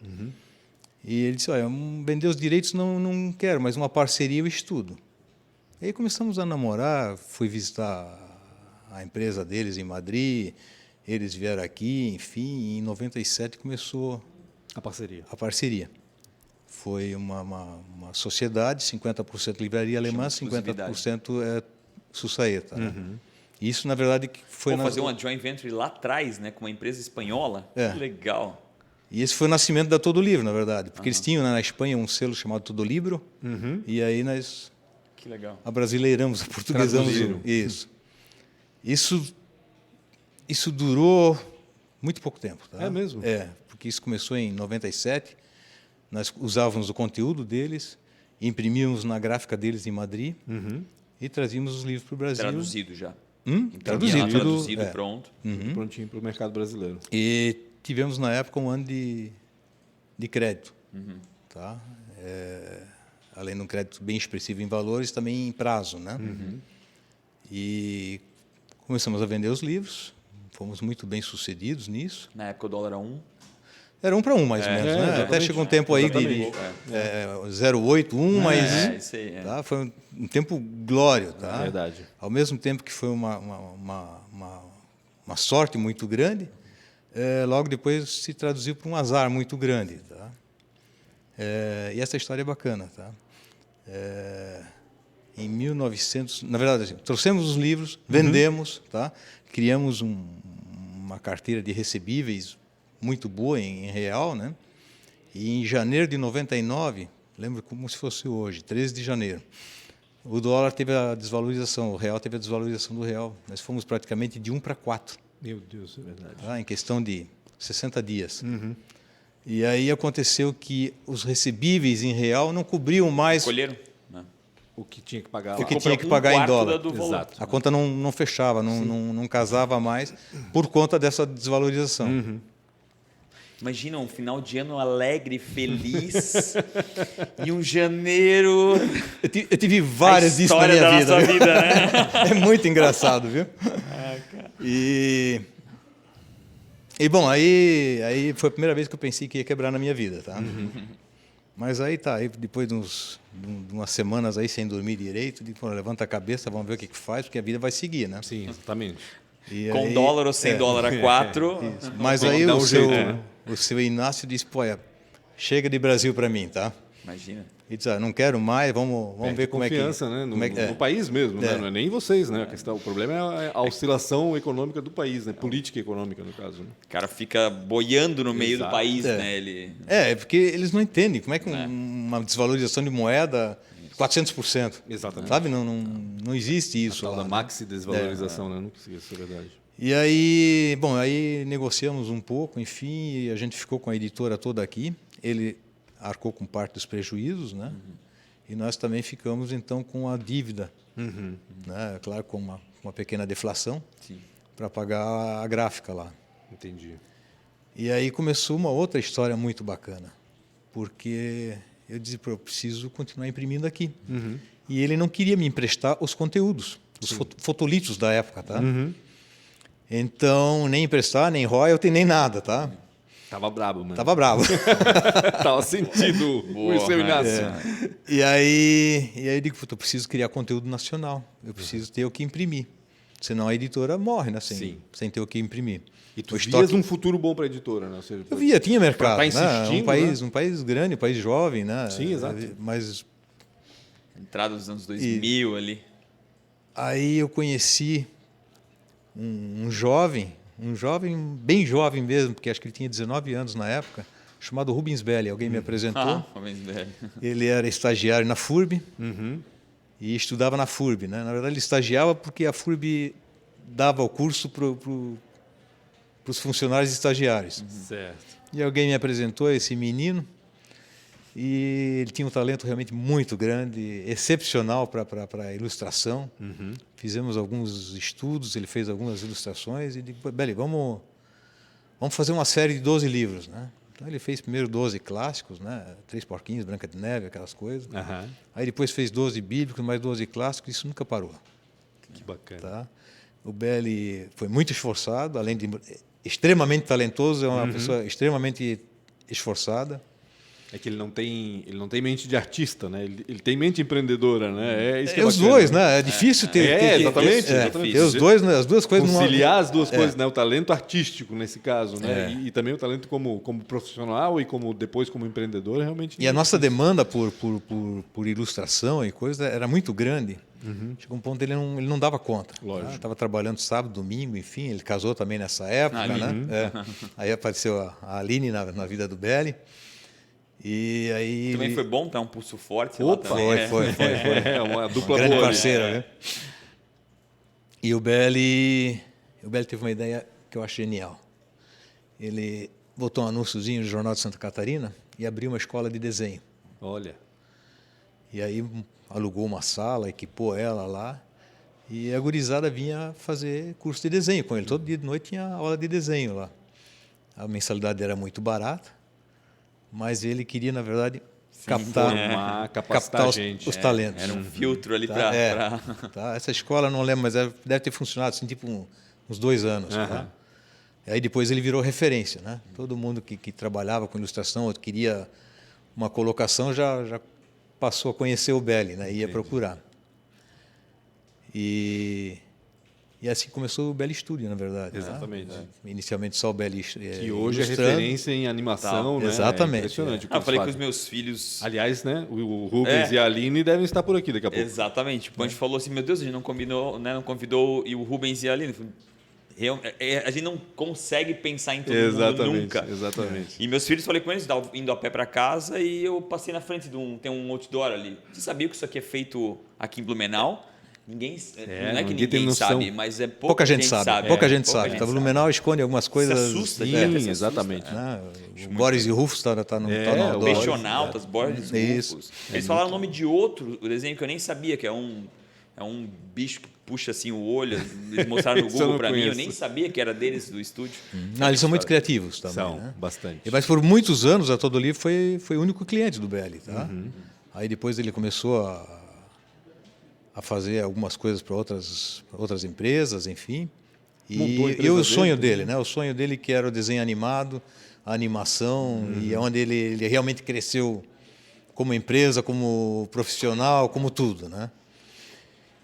Speaker 7: E ele disse, olha, vender os direitos não quero, mas uma parceria eu estudo. E aí começamos a namorar, fui visitar a empresa deles em Madrid, eles vieram aqui, enfim, e em 97 começou
Speaker 1: A parceria.
Speaker 7: a parceria. Foi uma sociedade, 50% livraria alemã,
Speaker 2: Chama
Speaker 7: 50% é Sussaeta. Né? Isso, na verdade, que foi...
Speaker 2: Vou fazer uma joint venture lá atrás, né, com uma empresa espanhola.
Speaker 7: É.
Speaker 2: Que legal.
Speaker 7: E esse foi o nascimento da Todo Livro, na verdade, porque eles tinham, né, na Espanha um selo chamado Todo Livro, e aí nós
Speaker 2: Que legal.
Speaker 7: abrasileiramos, portuguesamos
Speaker 1: Traduziram.
Speaker 7: Isso durou muito pouco tempo. Tá?
Speaker 1: É mesmo?
Speaker 7: É, porque isso começou em 97, nós usávamos o conteúdo deles, imprimíamos na gráfica deles em Madrid e trazíamos os livros para o Brasil.
Speaker 2: Traduzido já.
Speaker 7: Traduzido.
Speaker 2: Traduzido,
Speaker 7: É.
Speaker 2: pronto.
Speaker 1: Prontinho para o mercado brasileiro.
Speaker 7: E tivemos, na época, um ano de crédito. Tá? Além de um crédito bem expressivo em valores, também em prazo. Né? E começamos a vender os livros, fomos muito bem sucedidos nisso.
Speaker 2: Na época o dólar era 1.
Speaker 7: Era 1 para 1, mais ou menos. Né?
Speaker 1: exatamente.
Speaker 7: Até chegou um tempo aí de
Speaker 2: Exatamente.
Speaker 7: 0,8, 1, mas
Speaker 2: Isso aí. É.
Speaker 7: tá? Foi um tempo glório. Tá?
Speaker 1: Verdade.
Speaker 7: Ao mesmo tempo que foi uma sorte muito grande, logo depois se traduziu para um azar muito grande. Tá? E essa história é bacana. Tá? Em 1900, na verdade, assim, trouxemos os livros, vendemos, tá? Criamos uma carteira de recebíveis muito boa em real, né? E em janeiro de 99, lembro como se fosse hoje, 13 de janeiro, o dólar teve a desvalorização, o real teve a desvalorização do real. Nós fomos praticamente de 1 para 4,
Speaker 1: Meu Deus, é verdade.
Speaker 7: tá? Em questão de 60 dias. E aí aconteceu que os recebíveis em real não cobriam mais
Speaker 2: Escolheram? Né?
Speaker 1: O que tinha que pagar
Speaker 7: o
Speaker 1: lá.
Speaker 7: que
Speaker 2: Comprou
Speaker 7: tinha que pagar em
Speaker 2: quarto
Speaker 7: dólar.
Speaker 2: do valor.
Speaker 1: Exato.
Speaker 7: A conta não fechava, não casava mais por conta dessa desvalorização.
Speaker 2: Imagina um final de ano alegre, feliz e um janeiro.
Speaker 7: Eu tive várias
Speaker 2: A
Speaker 7: disso na
Speaker 2: história
Speaker 7: minha
Speaker 2: da
Speaker 7: vida.
Speaker 2: nossa
Speaker 7: viu?
Speaker 2: vida, né?
Speaker 7: É muito engraçado, viu? E bom, aí foi a primeira vez que eu pensei que ia quebrar na minha vida, tá? Mas aí tá, aí depois de umas semanas aí sem dormir direito, digo, pô, levanta a cabeça, vamos ver o que faz, porque a vida vai seguir, né?
Speaker 1: Sim, exatamente.
Speaker 7: E
Speaker 2: Com
Speaker 7: aí-
Speaker 2: dólar ou sem dólar a 4.
Speaker 7: Mas
Speaker 1: Tem que
Speaker 7: aí
Speaker 1: dar
Speaker 7: o
Speaker 1: um
Speaker 7: seu,
Speaker 1: jeito, né?
Speaker 7: o seu Inácio disse, pô, chega de Brasil para mim, tá?
Speaker 2: Imagina.
Speaker 7: Ele disse, não quero mais, vamos ver como é que...
Speaker 1: Confiança, né?
Speaker 7: como é que-
Speaker 1: No país mesmo, né? Não é nem vocês, né? A questão, o problema é a oscilação econômica do país, né? Política econômica, no caso. Né?
Speaker 2: O cara fica boiando no meio do
Speaker 1: Exato.
Speaker 2: país,
Speaker 7: É.
Speaker 2: né? Ele...
Speaker 7: porque eles não entendem como é que uma desvalorização de moeda 400%.
Speaker 1: Exatamente.
Speaker 7: Sabe? Não existe isso
Speaker 1: Tal
Speaker 7: lá.
Speaker 1: da
Speaker 7: né?
Speaker 1: maxi desvalorização, né? Não precisa, isso é verdade.
Speaker 7: E aí, bom, aí negociamos um pouco, enfim, e a gente ficou com a editora toda aqui. Ele arcou com parte dos prejuízos, né? E nós também ficamos, então, com a dívida, né? Claro, com uma pequena deflação, para pagar a gráfica lá.
Speaker 1: Entendi.
Speaker 7: E aí começou uma outra história muito bacana, porque eu disse, pô, eu preciso continuar imprimindo aqui. E ele não queria me emprestar os conteúdos, os fotolitos da época, tá? Então, nem emprestar, nem royalty, nem nada, tá?
Speaker 1: Tava brabo, mano.
Speaker 7: Tava bravo.
Speaker 1: Tava sentido o seu Inácio.
Speaker 7: E aí eu digo, puta, eu preciso criar conteúdo nacional, eu preciso ter o que imprimir. Senão a editora morre, né?
Speaker 1: Sim.
Speaker 7: Sem ter o que imprimir.
Speaker 1: E tu
Speaker 7: O
Speaker 1: vias
Speaker 7: estoque-
Speaker 1: um futuro bom para a editora, né? Ou seja,
Speaker 7: Eu via, tinha mercado.
Speaker 1: tá
Speaker 7: né?
Speaker 1: insistindo,
Speaker 7: Um país grande, um país jovem, né?
Speaker 1: Sim, exato.
Speaker 7: Mas
Speaker 2: Entrada dos anos 2000 ali.
Speaker 7: aí eu conheci um jovem bem jovem mesmo, porque acho que ele tinha 19 anos na época, chamado Rubens Belli. Alguém me apresentou.
Speaker 2: Ah, homens velho.
Speaker 7: Ele era estagiário na FURB e estudava na FURB. Né? Na verdade, ele estagiava porque a FURB dava o curso para os funcionários estagiários.
Speaker 1: certo.
Speaker 7: E alguém me apresentou esse menino e ele tinha um talento realmente muito grande, excepcional para a ilustração. Fizemos alguns estudos, ele fez algumas ilustrações e digo, Belli, vamos fazer uma série de 12 livros. Né? Então ele fez primeiro 12 clássicos, né? 3 Porquinhos, Branca de Neve, aquelas coisas.
Speaker 1: Aham.
Speaker 7: Aí depois fez 12 bíblicos, mais 12 clássicos, isso nunca parou.
Speaker 1: Que bacana.
Speaker 7: Tá? O Belli foi muito esforçado, além de extremamente talentoso, é uma pessoa extremamente esforçada.
Speaker 1: É que ele não tem mente de artista, né? Ele tem mente empreendedora, né? É isso que é
Speaker 7: Os
Speaker 1: bacana,
Speaker 7: dois, né? É difícil ter
Speaker 1: exatamente,
Speaker 7: ter
Speaker 1: exatamente.
Speaker 7: os dois, né? As duas coisas
Speaker 1: Conciliar as duas coisas, né? O talento artístico nesse caso, né? E também o talento como profissional e depois como empreendedor, realmente.
Speaker 7: E a nossa demanda por ilustração e coisa era muito grande. Chegou um ponto que ele não dava conta.
Speaker 1: Lógico.
Speaker 7: Estava trabalhando sábado, domingo, enfim. Ele casou também nessa época, né? Aí apareceu a Aline na vida do Belli. E aí
Speaker 2: Também foi bom, tá? Um pulso forte
Speaker 1: Opa,
Speaker 2: lá também.
Speaker 7: foi.
Speaker 1: É uma dupla
Speaker 7: Grande
Speaker 1: boa.
Speaker 7: parceira, né? E o Belli teve uma ideia que eu acho genial. Ele botou um anúnciozinho no Jornal de Santa Catarina e abriu uma escola de desenho.
Speaker 1: Olha.
Speaker 7: E aí alugou uma sala, equipou ela lá, e a gurizada vinha fazer curso de desenho com ele. Todo dia de noite tinha aula de desenho lá. A mensalidade era muito barata, mas ele queria, na verdade,
Speaker 1: Capacitar
Speaker 7: captar
Speaker 1: a
Speaker 7: os,
Speaker 1: gente.
Speaker 7: os talentos.
Speaker 2: Era um filtro ali
Speaker 7: Tá,
Speaker 2: para...
Speaker 7: Tá? Essa escola, não lembro, mas deve ter funcionado assim, tipo uns 2 anos. Tá? E aí depois ele virou referência. Né? Todo mundo que trabalhava com ilustração ou queria uma colocação já passou a conhecer o Belli, né? Ia procurar. E assim começou o Belli Studio, na verdade.
Speaker 1: Exatamente.
Speaker 7: Né? Inicialmente só o Belli
Speaker 1: Que hoje é
Speaker 7: ilustrando.
Speaker 1: referência em animação, né?
Speaker 7: Exatamente.
Speaker 1: É impressionante o que
Speaker 2: Eu
Speaker 1: eles
Speaker 2: falei com
Speaker 1: fazem.
Speaker 2: os meus filhos...
Speaker 1: Aliás, né? O Rubens e a Aline devem estar por aqui daqui a pouco.
Speaker 2: Exatamente. Tipo, a gente falou assim, meu Deus, a gente não combinou, né? Não convidou e o Rubens e a Aline. A gente não consegue pensar em todo mundo nunca.
Speaker 1: Exatamente.
Speaker 2: E meus filhos, falei com eles, indo a pé para casa e eu passei na frente tem um outdoor ali. Você sabia que isso aqui é feito aqui em Blumenau? Ninguém, não é que
Speaker 1: ninguém tem
Speaker 2: ninguém
Speaker 1: noção.
Speaker 2: sabe, mas
Speaker 7: Pouca gente sabe. Pouca gente sabe.
Speaker 2: gente
Speaker 7: Tá, Blumenau esconde algumas coisas.
Speaker 2: Se assusta,
Speaker 1: Sim,
Speaker 2: né? Se
Speaker 1: exatamente.
Speaker 2: assusta, né?
Speaker 7: O Boris e Rufus tá no outdoor.
Speaker 2: Peixonautas, Borges
Speaker 7: Isso.
Speaker 2: Rufus. Eles falaram o nome de outro desenho que eu nem sabia, que é um bicho que puxa assim o olho. Eles mostraram no
Speaker 1: Isso eu
Speaker 2: Google
Speaker 1: não
Speaker 2: para mim, eu
Speaker 1: conheço.
Speaker 2: nem sabia que era deles do estúdio.
Speaker 7: Não, eles são muito criativos também.
Speaker 1: São,
Speaker 7: né?
Speaker 1: bastante.
Speaker 7: Mas por muitos anos a Todo Livro foi o único cliente do Belli. Tá? Aí depois ele começou a fazer algumas coisas para outras empresas, enfim.
Speaker 1: Montou a
Speaker 7: E
Speaker 1: empresa
Speaker 7: o sonho
Speaker 1: dele,
Speaker 7: dele, né? O sonho dele que era o desenho animado, a animação, e é onde ele realmente cresceu como empresa, como profissional, como tudo, né?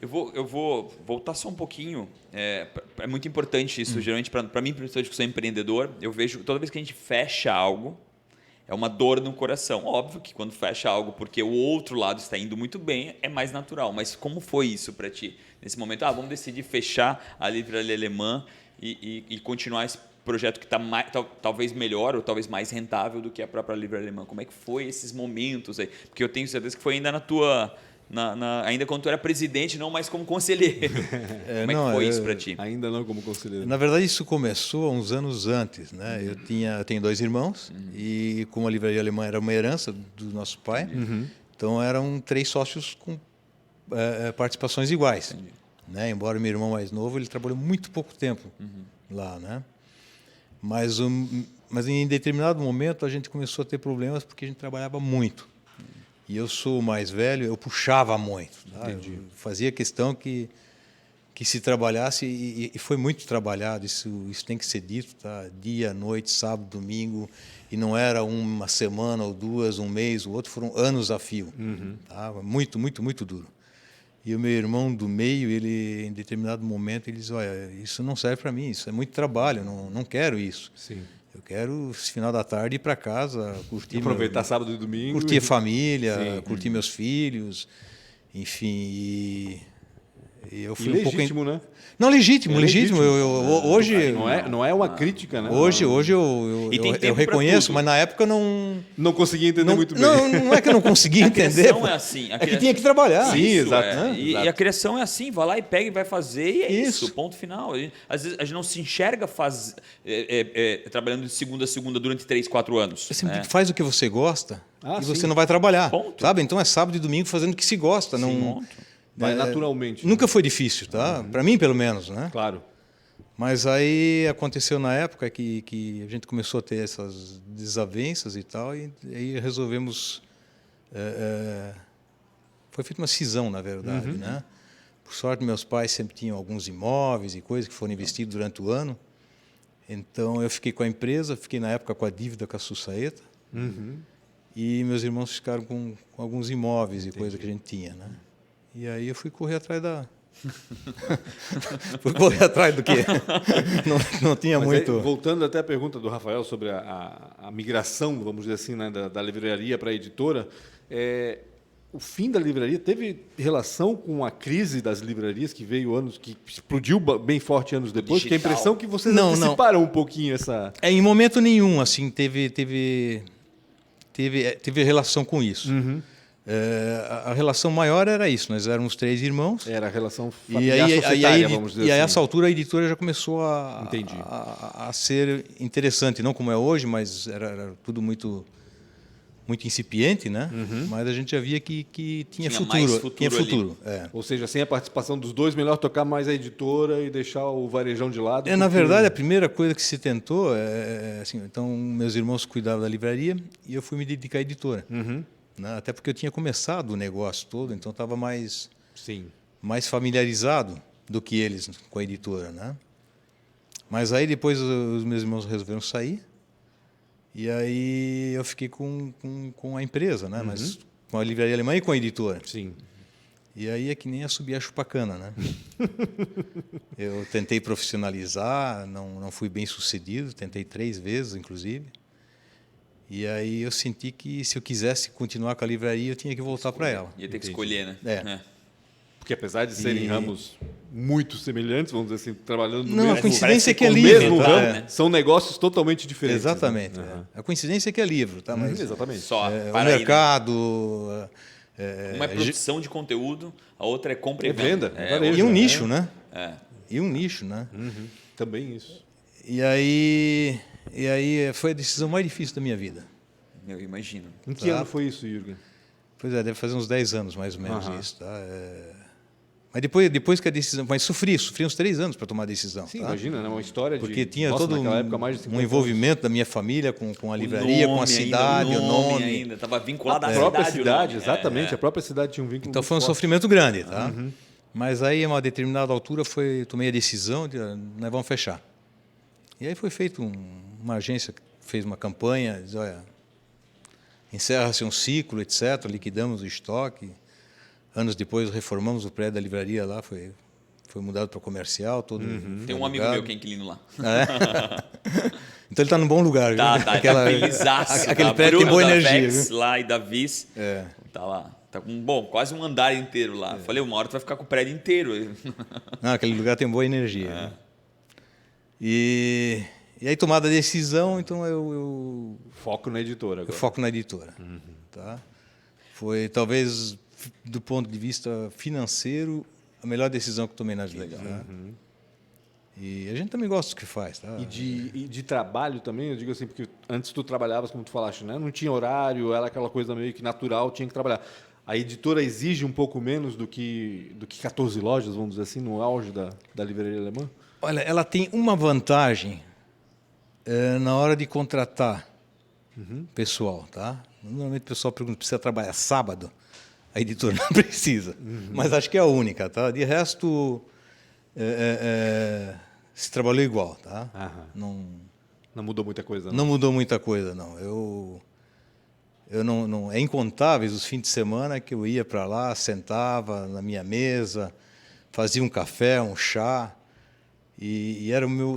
Speaker 2: Eu vou voltar só um pouquinho. É muito importante isso, geralmente, para mim, principalmente que sou empreendedor, eu vejo toda vez que a gente fecha algo, é uma dor no coração. Óbvio que quando fecha algo porque o outro lado está indo muito bem, é mais natural. Mas como foi isso para ti? Nesse momento, vamos decidir fechar a Livraria Alemã e continuar esse projeto que está talvez melhor ou talvez mais rentável do que a própria Livraria Alemã. Como é que foi esses momentos aí? Porque eu tenho certeza que foi ainda na tua... ainda quando tu era presidente, não mais como conselheiro. Como é que foi isso para ti?
Speaker 1: Ainda não como conselheiro.
Speaker 7: Na verdade, isso começou há uns anos antes, né? Eu tenho 2 irmãos e como a Livraria Alemã era uma herança do nosso pai, então eram 3 sócios com participações iguais, né? Embora meu irmão mais novo, ele trabalhou muito pouco tempo lá, né? Mas em determinado momento a gente começou a ter problemas porque a gente trabalhava muito. E eu sou o mais velho, eu puxava muito. Tá? Eu fazia questão que se trabalhasse, e foi muito trabalhado, isso tem que ser dito, tá? Dia, noite, sábado, domingo, e não era uma semana ou 2, um mês, o outro, foram anos a fio. Tá? Muito, muito, muito duro. E o meu irmão do meio, ele, em determinado momento, ele diz, olha, isso não serve para mim, isso é muito trabalho, não quero isso.
Speaker 1: Sim.
Speaker 7: Eu quero, esse final da tarde, ir para casa, curtir...
Speaker 1: Aproveitar sábado e domingo.
Speaker 7: Curtir a família,
Speaker 1: Sim.
Speaker 7: curtir meus filhos, enfim, e eu fui
Speaker 1: Legítimo, né?
Speaker 7: Não, legítimo,
Speaker 1: É
Speaker 7: legítimo. Hoje...
Speaker 1: Não é uma crítica, né?
Speaker 7: Hoje eu reconheço, mas na época eu
Speaker 1: não conseguia entender muito bem.
Speaker 7: Não é que eu não conseguia entender.
Speaker 2: criação
Speaker 7: pô.
Speaker 2: é assim.
Speaker 7: É que tinha que trabalhar.
Speaker 1: Sim, exato.
Speaker 2: É. E a criação é assim, vai lá e pega e vai fazer, e é isso, ponto final. Às vezes a gente não se enxerga trabalhando de segunda a segunda durante 3, 4 anos.
Speaker 7: Você faz o que você gosta e você
Speaker 1: sim.
Speaker 7: não vai trabalhar.
Speaker 2: Ponto.
Speaker 7: Sabe? Então é sábado e domingo fazendo o que se gosta. Não,
Speaker 2: Ponto.
Speaker 1: Vai naturalmente.
Speaker 7: nunca foi difícil, tá? Para mim, pelo menos, né?
Speaker 1: Claro.
Speaker 7: Mas aí aconteceu na época que a gente começou a ter essas desavenças e tal, e aí resolvemos... foi feita uma cisão, na verdade, né? Por sorte, meus pais sempre tinham alguns imóveis e coisas que foram investidos durante o ano. Então, eu fiquei com a empresa, fiquei na época com a dívida com a Sussaeta. E meus irmãos ficaram com alguns imóveis e coisa que a gente tinha, né? E aí eu fui correr atrás fui correr atrás do quê? Não tinha
Speaker 1: Mas
Speaker 7: muito...
Speaker 1: aí, voltando até à pergunta do Rafael sobre a migração, vamos dizer assim, né, da livraria para a editora, o fim da livraria teve relação com a crise das livrarias que veio que explodiu bem forte anos depois? Porque a impressão é que vocês anteciparam um pouquinho essa...
Speaker 7: Em momento nenhum, assim, teve relação com isso. A relação maior era isso, nós éramos 3 irmãos.
Speaker 1: Era a relação familiar societária, vamos dizer assim.
Speaker 7: E aí, essa altura, a editora já começou a ser interessante, não como é hoje, mas era tudo muito incipiente, né? Mas a gente já via que tinha futuro. Tinha futuro.
Speaker 1: Ou seja, sem a participação dos dois, melhor tocar mais a editora e deixar o varejão de lado.
Speaker 7: Na verdade, a primeira coisa que se tentou assim, então meus irmãos cuidavam da livraria e eu fui me dedicar à editora. Né? Até porque eu tinha começado o negócio todo, então estava mais familiarizado do que eles com a editora, né? Mas aí depois os meus irmãos resolveram sair. E aí eu fiquei com a empresa, né? Mas com a livraria alemã e com a editora.
Speaker 1: Sim.
Speaker 7: E aí é que nem subir a chupacana, né? Eu tentei profissionalizar, não fui bem sucedido, tentei 3 vezes, inclusive. E aí eu senti que se eu quisesse continuar com a livraria, eu tinha que voltar para ela.
Speaker 2: Ia ter que escolher, né?
Speaker 1: Porque apesar de serem ramos muito semelhantes, vamos dizer assim, trabalhando no
Speaker 7: mesmo...
Speaker 1: mesmo...
Speaker 7: a coincidência é que é
Speaker 1: no
Speaker 7: livro.
Speaker 1: Mesmo ramo, são negócios totalmente diferentes.
Speaker 7: Exatamente.
Speaker 1: Né?
Speaker 7: A coincidência é que é livro, tá? Mas
Speaker 1: exatamente.
Speaker 2: Só
Speaker 7: o mercado...
Speaker 2: uma é produção de conteúdo, a outra é compra e
Speaker 1: venda.
Speaker 7: E um nicho, né? E um nicho, né?
Speaker 1: Também isso.
Speaker 7: E aí foi a decisão mais difícil da minha vida.
Speaker 2: Eu imagino.
Speaker 1: Em que ano foi isso, Jürgen?
Speaker 7: Pois deve fazer uns 10 anos, mais ou menos, isso. Tá? Mas depois que a decisão... Mas sofri uns 3 anos para tomar a decisão.
Speaker 1: Sim,
Speaker 7: tá?
Speaker 1: imagina, né? Uma história
Speaker 7: porque tinha todo
Speaker 1: época, mais de 50
Speaker 7: um envolvimento da minha família com a livraria, com a cidade, o nome.
Speaker 2: Ainda estava vinculado à
Speaker 1: própria cidade, exatamente. A própria cidade tinha um vínculo.
Speaker 7: Então foi um sofrimento grande, tá? Mas aí, a uma determinada altura, tomei a decisão de nós vamos fechar. E aí foi feita uma agência que fez uma campanha, diz, olha, encerra-se um ciclo, etc., liquidamos o estoque. Anos depois reformamos o prédio da livraria lá, foi mudado para comercial, todo.
Speaker 2: Tem um amigo meu que é inquilino lá.
Speaker 7: Então ele está num bom lugar,
Speaker 2: tá,
Speaker 7: viu?
Speaker 2: Aquele
Speaker 7: prédio tem boa energia,
Speaker 2: Vex, lá e da Viz. Tá lá. Tá com quase um andar inteiro lá. Falei, uma hora tu vai ficar com o prédio inteiro.
Speaker 7: Aquele lugar tem boa energia. E aí, tomada a decisão, então eu
Speaker 1: foco na editora agora.
Speaker 7: Eu foco na editora. Tá? Foi, talvez, do ponto de vista financeiro, a melhor decisão que tomei na vida. Tá? E a gente também gosta do que faz. Tá?
Speaker 1: E de trabalho também, eu digo assim, porque antes tu trabalhavas, como tu falaste, né? Não tinha horário, era aquela coisa meio que natural, tinha que trabalhar. A editora exige um pouco menos do que 14 lojas, vamos dizer assim, no auge da livraria alemã?
Speaker 7: Olha, ela tem uma vantagem na hora de contratar pessoal, tá? Normalmente o pessoal pergunta, precisa trabalhar sábado? A editora não precisa, mas acho que é a única, tá? De resto, se trabalhou igual, tá?
Speaker 1: Não mudou muita coisa, não?
Speaker 7: Não mudou muita coisa, não. É incontáveis os fins de semana que eu ia para lá, sentava na minha mesa, fazia um café, um chá, e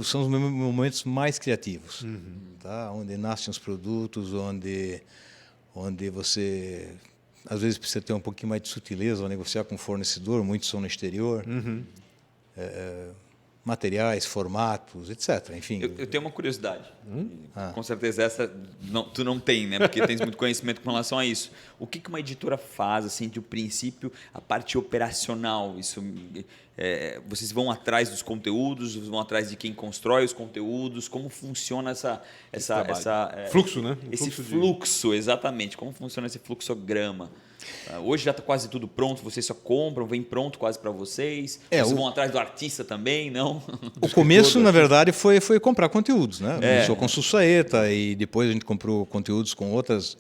Speaker 7: são os meus momentos mais criativos, tá? Onde nascem os produtos, onde você às vezes precisa ter um pouquinho mais de sutileza ao negociar com o fornecedor, muitos são no exterior, materiais, formatos, etc. Enfim.
Speaker 2: Eu tenho uma curiosidade. Com certeza essa tu não tem, né? Porque tens muito conhecimento com relação a isso. O que uma editora faz, assim, do princípio, a parte operacional? Isso vocês vão atrás dos conteúdos, vão atrás de quem constrói os conteúdos, como funciona
Speaker 1: Fluxo, né?
Speaker 2: Esse fluxo, exatamente. Como funciona esse fluxograma? Hoje já está quase tudo pronto, vocês só compram, vem pronto quase para vocês. Vocês vão atrás do artista também, não?
Speaker 7: O começo, na verdade, foi comprar conteúdos, né? Começou com Sussaeta e depois a gente comprou conteúdos com outras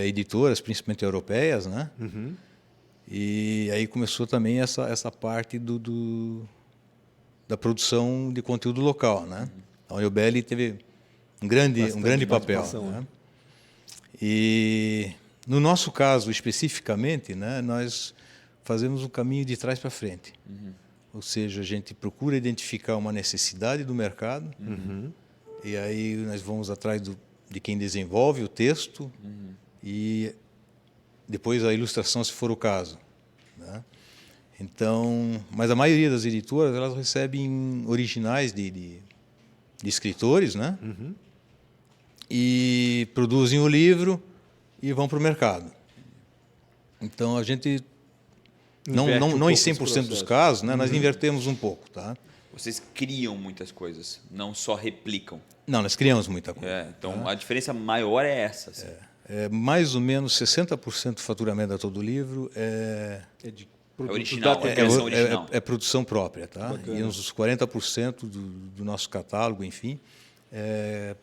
Speaker 7: editoras, principalmente europeias, né?
Speaker 1: Uhum.
Speaker 7: E aí começou também essa parte da produção de conteúdo local, né? A Uniobel teve um grande papel, né? E no nosso caso especificamente, né, nós fazemos um caminho de trás para frente. Ou seja, a gente procura identificar uma necessidade do mercado e aí nós vamos atrás de quem desenvolve o texto e depois a ilustração, se for o caso, né? Então, mas a maioria das editoras elas recebem originais de escritores, né? E produzem o livro e vão para o mercado. Então a gente não em 100% dos casos, né? Nós invertemos um pouco, tá?
Speaker 2: Vocês criam muitas coisas, não só replicam.
Speaker 7: Não, nós criamos muita coisa.
Speaker 2: Então a diferença maior é essa. Assim.
Speaker 7: Mais ou menos 60% do faturamento da Todo Livro
Speaker 1: de
Speaker 2: original, criação original.
Speaker 7: É produção própria, tá? E uns 40% do nosso catálogo, enfim,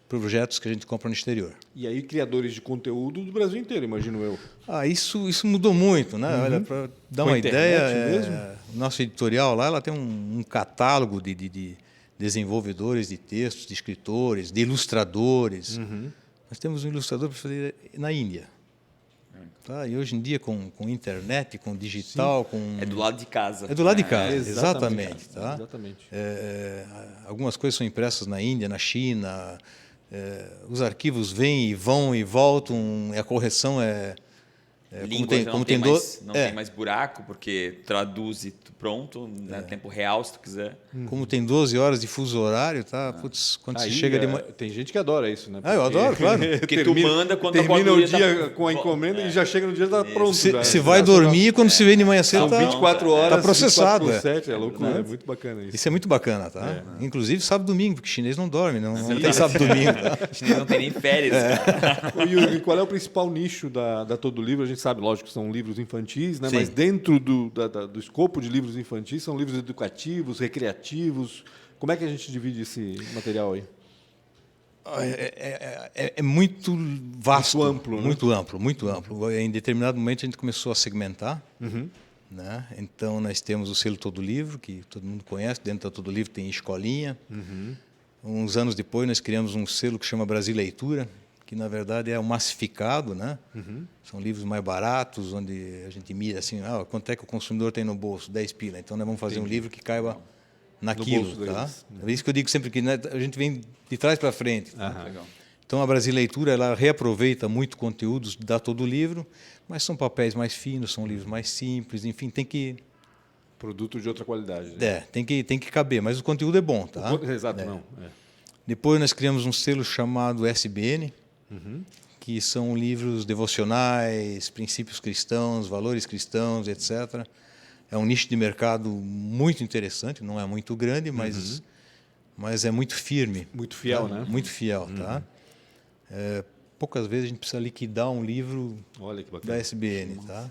Speaker 7: projetos que a gente compra no exterior.
Speaker 1: E aí criadores de conteúdo do Brasil inteiro, imagino eu.
Speaker 7: Isso mudou muito, né? Olha, para dar
Speaker 1: Com a
Speaker 7: uma ideia,
Speaker 1: internet mesmo?
Speaker 7: o nosso editorial lá, ela tem um catálogo de desenvolvedores de textos, de escritores, de ilustradores. Nós temos um ilustrador para fazer na Índia. Tá? E hoje em dia, com internet, com digital...
Speaker 2: É do lado de casa.
Speaker 7: É do lado de casa, exatamente. Tá?
Speaker 1: Exatamente.
Speaker 7: Algumas coisas são impressas na Índia, na China. Os arquivos vêm e vão e voltam. A correção
Speaker 2: Não tem mais buraco, porque traduz e pronto, né, tempo real, se tu quiser.
Speaker 7: Como tem 12 horas de fuso horário, tá? Putz, quando você chega de manhã...
Speaker 1: Tem gente que adora isso, né?
Speaker 7: Eu adoro, claro.
Speaker 2: Porque tu manda quando
Speaker 1: termina o dia
Speaker 2: tá...
Speaker 1: com a encomenda e já chega no dia já está pronto.
Speaker 7: Você vai dormir e quando se vê de manhã cedo,
Speaker 1: São 24 horas,
Speaker 7: tá processado.
Speaker 1: 24/7, é loucura, é muito bacana isso.
Speaker 7: Isso é muito bacana, tá? Inclusive sábado e domingo, porque chinês não dorme, não tem sábado e domingo. Tá?
Speaker 2: Não tem nem férias.
Speaker 1: Ô, Yuri, e qual é o principal nicho da Todo Livro? A gente sabe, lógico, que são livros infantis, né?
Speaker 7: Sim.
Speaker 1: Mas dentro do escopo de livros infantis, são livros educativos, recreativos. Como é que a gente divide esse material aí?
Speaker 7: É muito vasto.
Speaker 1: Muito amplo, né?
Speaker 7: Muito amplo. Em determinado momento a gente começou a segmentar. Né? Então nós temos o selo Todo Livro, que todo mundo conhece. Dentro da Todo Livro tem escolinha. Uns anos depois nós criamos um selo que chama Brasil Leitura, que na verdade é o massificado, né? São livros mais baratos, onde a gente mira assim, quanto é que o consumidor tem no bolso? 10 pila. Então nós vamos fazer um livro que caiba naquilo, tá? É isso que eu digo sempre, que a gente vem de trás para frente.
Speaker 2: Legal.
Speaker 7: Então a Brasil Leitura ela reaproveita muito conteúdos da Todo Livro, mas são papéis mais finos, são livros mais simples, enfim, tem que
Speaker 1: Produto de outra qualidade. Né?
Speaker 7: tem que caber, mas o conteúdo é bom, tá?
Speaker 1: Exato, não.
Speaker 7: Depois nós criamos um selo chamado SBN, que são livros devocionais, princípios cristãos, valores cristãos, etc. É um nicho de mercado muito interessante, não é muito grande, mas é muito firme.
Speaker 1: Muito fiel,
Speaker 7: tá?
Speaker 1: né?
Speaker 7: Muito fiel, tá? Poucas vezes a gente precisa liquidar um livro
Speaker 1: Olha que bacana.
Speaker 7: da SBN, tá?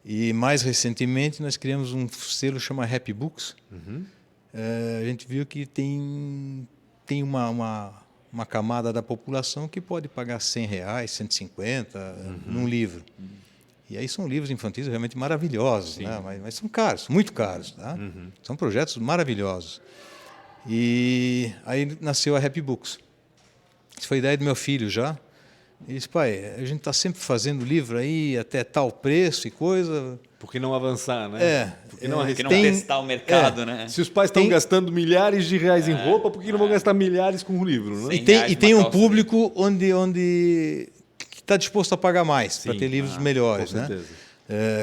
Speaker 7: E mais recentemente nós criamos um selo chamado Happy Books. A gente viu que tem uma camada da população que pode pagar R$100, 150 num livro. E aí são livros infantis realmente maravilhosos, né? Mas são caros, muito caros. Tá? São projetos maravilhosos. E aí nasceu a Happy Books. Isso foi a ideia do meu filho já. Ele disse, pai, a gente está sempre fazendo livro aí até tal preço e coisa.
Speaker 1: Por que não avançar, né?
Speaker 2: Por que não testar o mercado, né?
Speaker 1: Se os pais estão gastando milhares de reais em roupa, por que não vão gastar milhares com um livro, né?
Speaker 7: E tem um público onde está disposto a pagar mais para ter livros melhores,
Speaker 1: com
Speaker 7: né?
Speaker 1: certeza.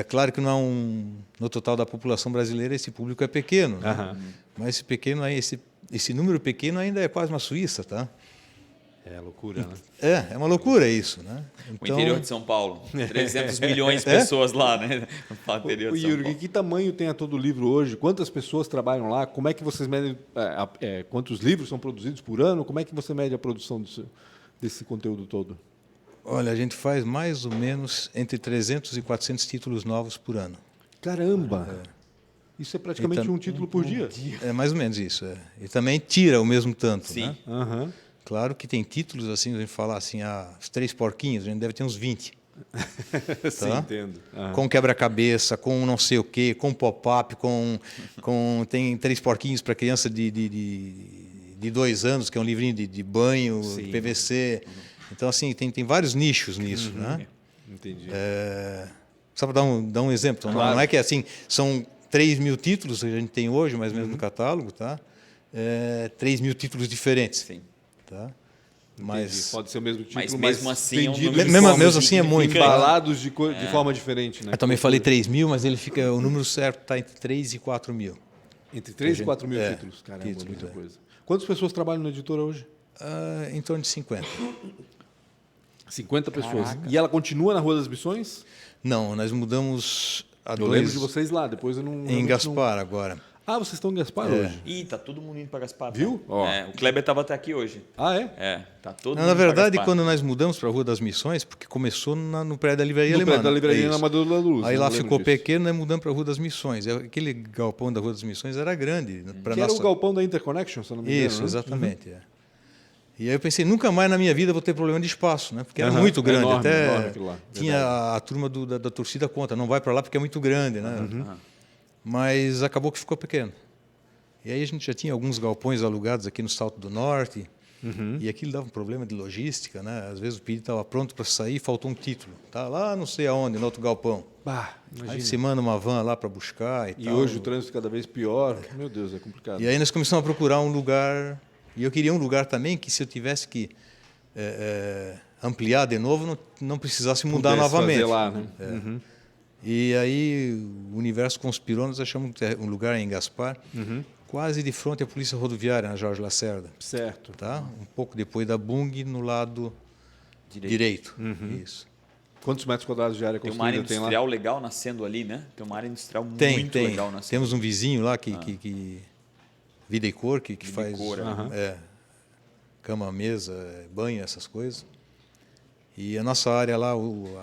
Speaker 7: Claro que não é no total da população brasileira esse público é pequeno, né? Mas esse número pequeno ainda é quase uma Suíça, tá?
Speaker 1: É loucura, né?
Speaker 7: É uma loucura isso, né?
Speaker 2: O interior de São Paulo. 300 milhões de pessoas lá, né? No interior
Speaker 1: Ô,
Speaker 2: de São
Speaker 1: Yuri,
Speaker 2: Paulo.
Speaker 1: que tamanho tem a Todo Livro hoje? Quantas pessoas trabalham lá? Como é que vocês medem quantos livros são produzidos por ano? Como é que você mede a produção desse conteúdo todo?
Speaker 7: Olha, a gente faz mais ou menos entre 300 e 400 títulos novos por ano.
Speaker 1: Caramba! Isso é praticamente um título por dia.
Speaker 7: É mais ou menos isso. É. E também tira o mesmo tanto,
Speaker 2: Sim.
Speaker 7: né?
Speaker 1: Aham.
Speaker 7: Claro que tem títulos assim, a gente fala assim, os 3 porquinhos, a gente deve ter uns 20.
Speaker 1: Sim,
Speaker 7: Tá?
Speaker 1: entendo. Aham.
Speaker 7: Com quebra-cabeça, com não sei o quê, com pop-up, tem 3 porquinhos para criança de 2 anos, que é um livrinho de banho,
Speaker 1: Sim.
Speaker 7: PVC. Então, assim, tem vários nichos nisso, né?
Speaker 1: Entendi.
Speaker 7: Só para dar um exemplo.
Speaker 1: Claro.
Speaker 7: Não é que assim, são 3.000 títulos que a gente tem hoje, mais ou menos no catálogo, tá? 3.000 títulos diferentes.
Speaker 2: Sim.
Speaker 7: Tá?
Speaker 1: Entendi.
Speaker 7: Mas
Speaker 1: Pode ser o mesmo título,
Speaker 2: Mas mesmo assim é um
Speaker 1: vendido
Speaker 2: número
Speaker 1: de
Speaker 7: Mesmo-
Speaker 1: formas
Speaker 7: mesmo assim é muito.
Speaker 1: embalados de forma diferente, né?
Speaker 7: eu também falei 3.000, mas o número certo está entre 3 e 4.000.
Speaker 1: Entre 3 e 4 mil
Speaker 7: É,
Speaker 1: títulos. Caramba,
Speaker 7: títulos,
Speaker 1: muita
Speaker 7: é.
Speaker 1: coisa. Quantas pessoas trabalham na editora hoje?
Speaker 7: Em torno de 50.
Speaker 1: 50 pessoas. E ela continua na Rua das Missões?
Speaker 7: Não, nós mudamos há
Speaker 1: Eu lembro de vocês lá, depois eu não...
Speaker 7: em
Speaker 1: realmente não-
Speaker 7: Gaspar agora.
Speaker 1: Ah, vocês estão em Gaspar hoje?
Speaker 2: Ih, tá todo mundo indo para Gaspar.
Speaker 1: Viu?
Speaker 2: Né?
Speaker 1: Ó.
Speaker 2: O Kleber estava até aqui hoje.
Speaker 1: Ah, é?
Speaker 2: Tá todo
Speaker 7: Não,
Speaker 2: mundo
Speaker 7: na
Speaker 2: indo pra
Speaker 7: verdade,
Speaker 2: Gaspar.
Speaker 7: quando nós mudamos para a Rua das Missões, porque começou no prédio da Livraria
Speaker 1: No
Speaker 7: Alemã.
Speaker 1: prédio da
Speaker 7: né?
Speaker 1: livraria
Speaker 7: É
Speaker 1: na
Speaker 7: isso.
Speaker 1: Amador da Luz.
Speaker 7: Aí
Speaker 1: eu
Speaker 7: lá
Speaker 1: lembro
Speaker 7: ficou
Speaker 1: disso.
Speaker 7: pequeno, nós mudamos para a Rua das Missões. Aquele galpão da Rua das Missões era grande. Pra
Speaker 1: Que
Speaker 7: nossa...
Speaker 1: era o galpão da Interconnection, se eu não me engano.
Speaker 7: Isso,
Speaker 1: né?
Speaker 7: exatamente. é. E aí eu pensei, nunca mais na minha vida vou ter problema de espaço, né? Porque era
Speaker 1: Aham,
Speaker 7: muito
Speaker 1: é
Speaker 7: grande.
Speaker 1: enorme,
Speaker 7: Até
Speaker 1: enorme aquilo lá,
Speaker 7: tinha a turma da torcida contra, não vai para lá porque é muito grande, né? Mas acabou que ficou pequeno. E aí a gente já tinha alguns galpões alugados aqui no Salto do Norte, e aquilo dava um problema de logística, né? Às vezes o pedido estava pronto para sair, faltou um título. Tá lá não sei aonde, no outro galpão.
Speaker 1: Bah,
Speaker 7: Aí
Speaker 1: imagina.
Speaker 7: você manda uma van lá para buscar e
Speaker 1: E
Speaker 7: tal.
Speaker 1: hoje o trânsito cada vez pior. Meu Deus, é complicado.
Speaker 7: E aí nós começamos a procurar um lugar, e eu queria um lugar também que se eu tivesse que ampliar de novo, não precisasse mudar
Speaker 1: Pudesse
Speaker 7: novamente.
Speaker 1: fazer lá, né? Uhum.
Speaker 7: E aí o universo conspirou, nós achamos um lugar em Gaspar, quase de frente à Polícia Rodoviária, na Jorge Lacerda.
Speaker 1: Certo.
Speaker 7: Tá? Um pouco depois da Bung, no lado direito. Isso.
Speaker 1: Quantos metros quadrados de área
Speaker 2: Tem uma área
Speaker 1: construída tem lá?
Speaker 2: industrial legal nascendo ali, né? Tem uma área industrial
Speaker 7: Tem.
Speaker 2: muito legal nascendo.
Speaker 7: Temos um vizinho lá que Vida e Cor, que
Speaker 2: Vida e
Speaker 7: faz
Speaker 2: Cor,
Speaker 7: cama, mesa, banho, essas coisas. E a nossa área lá,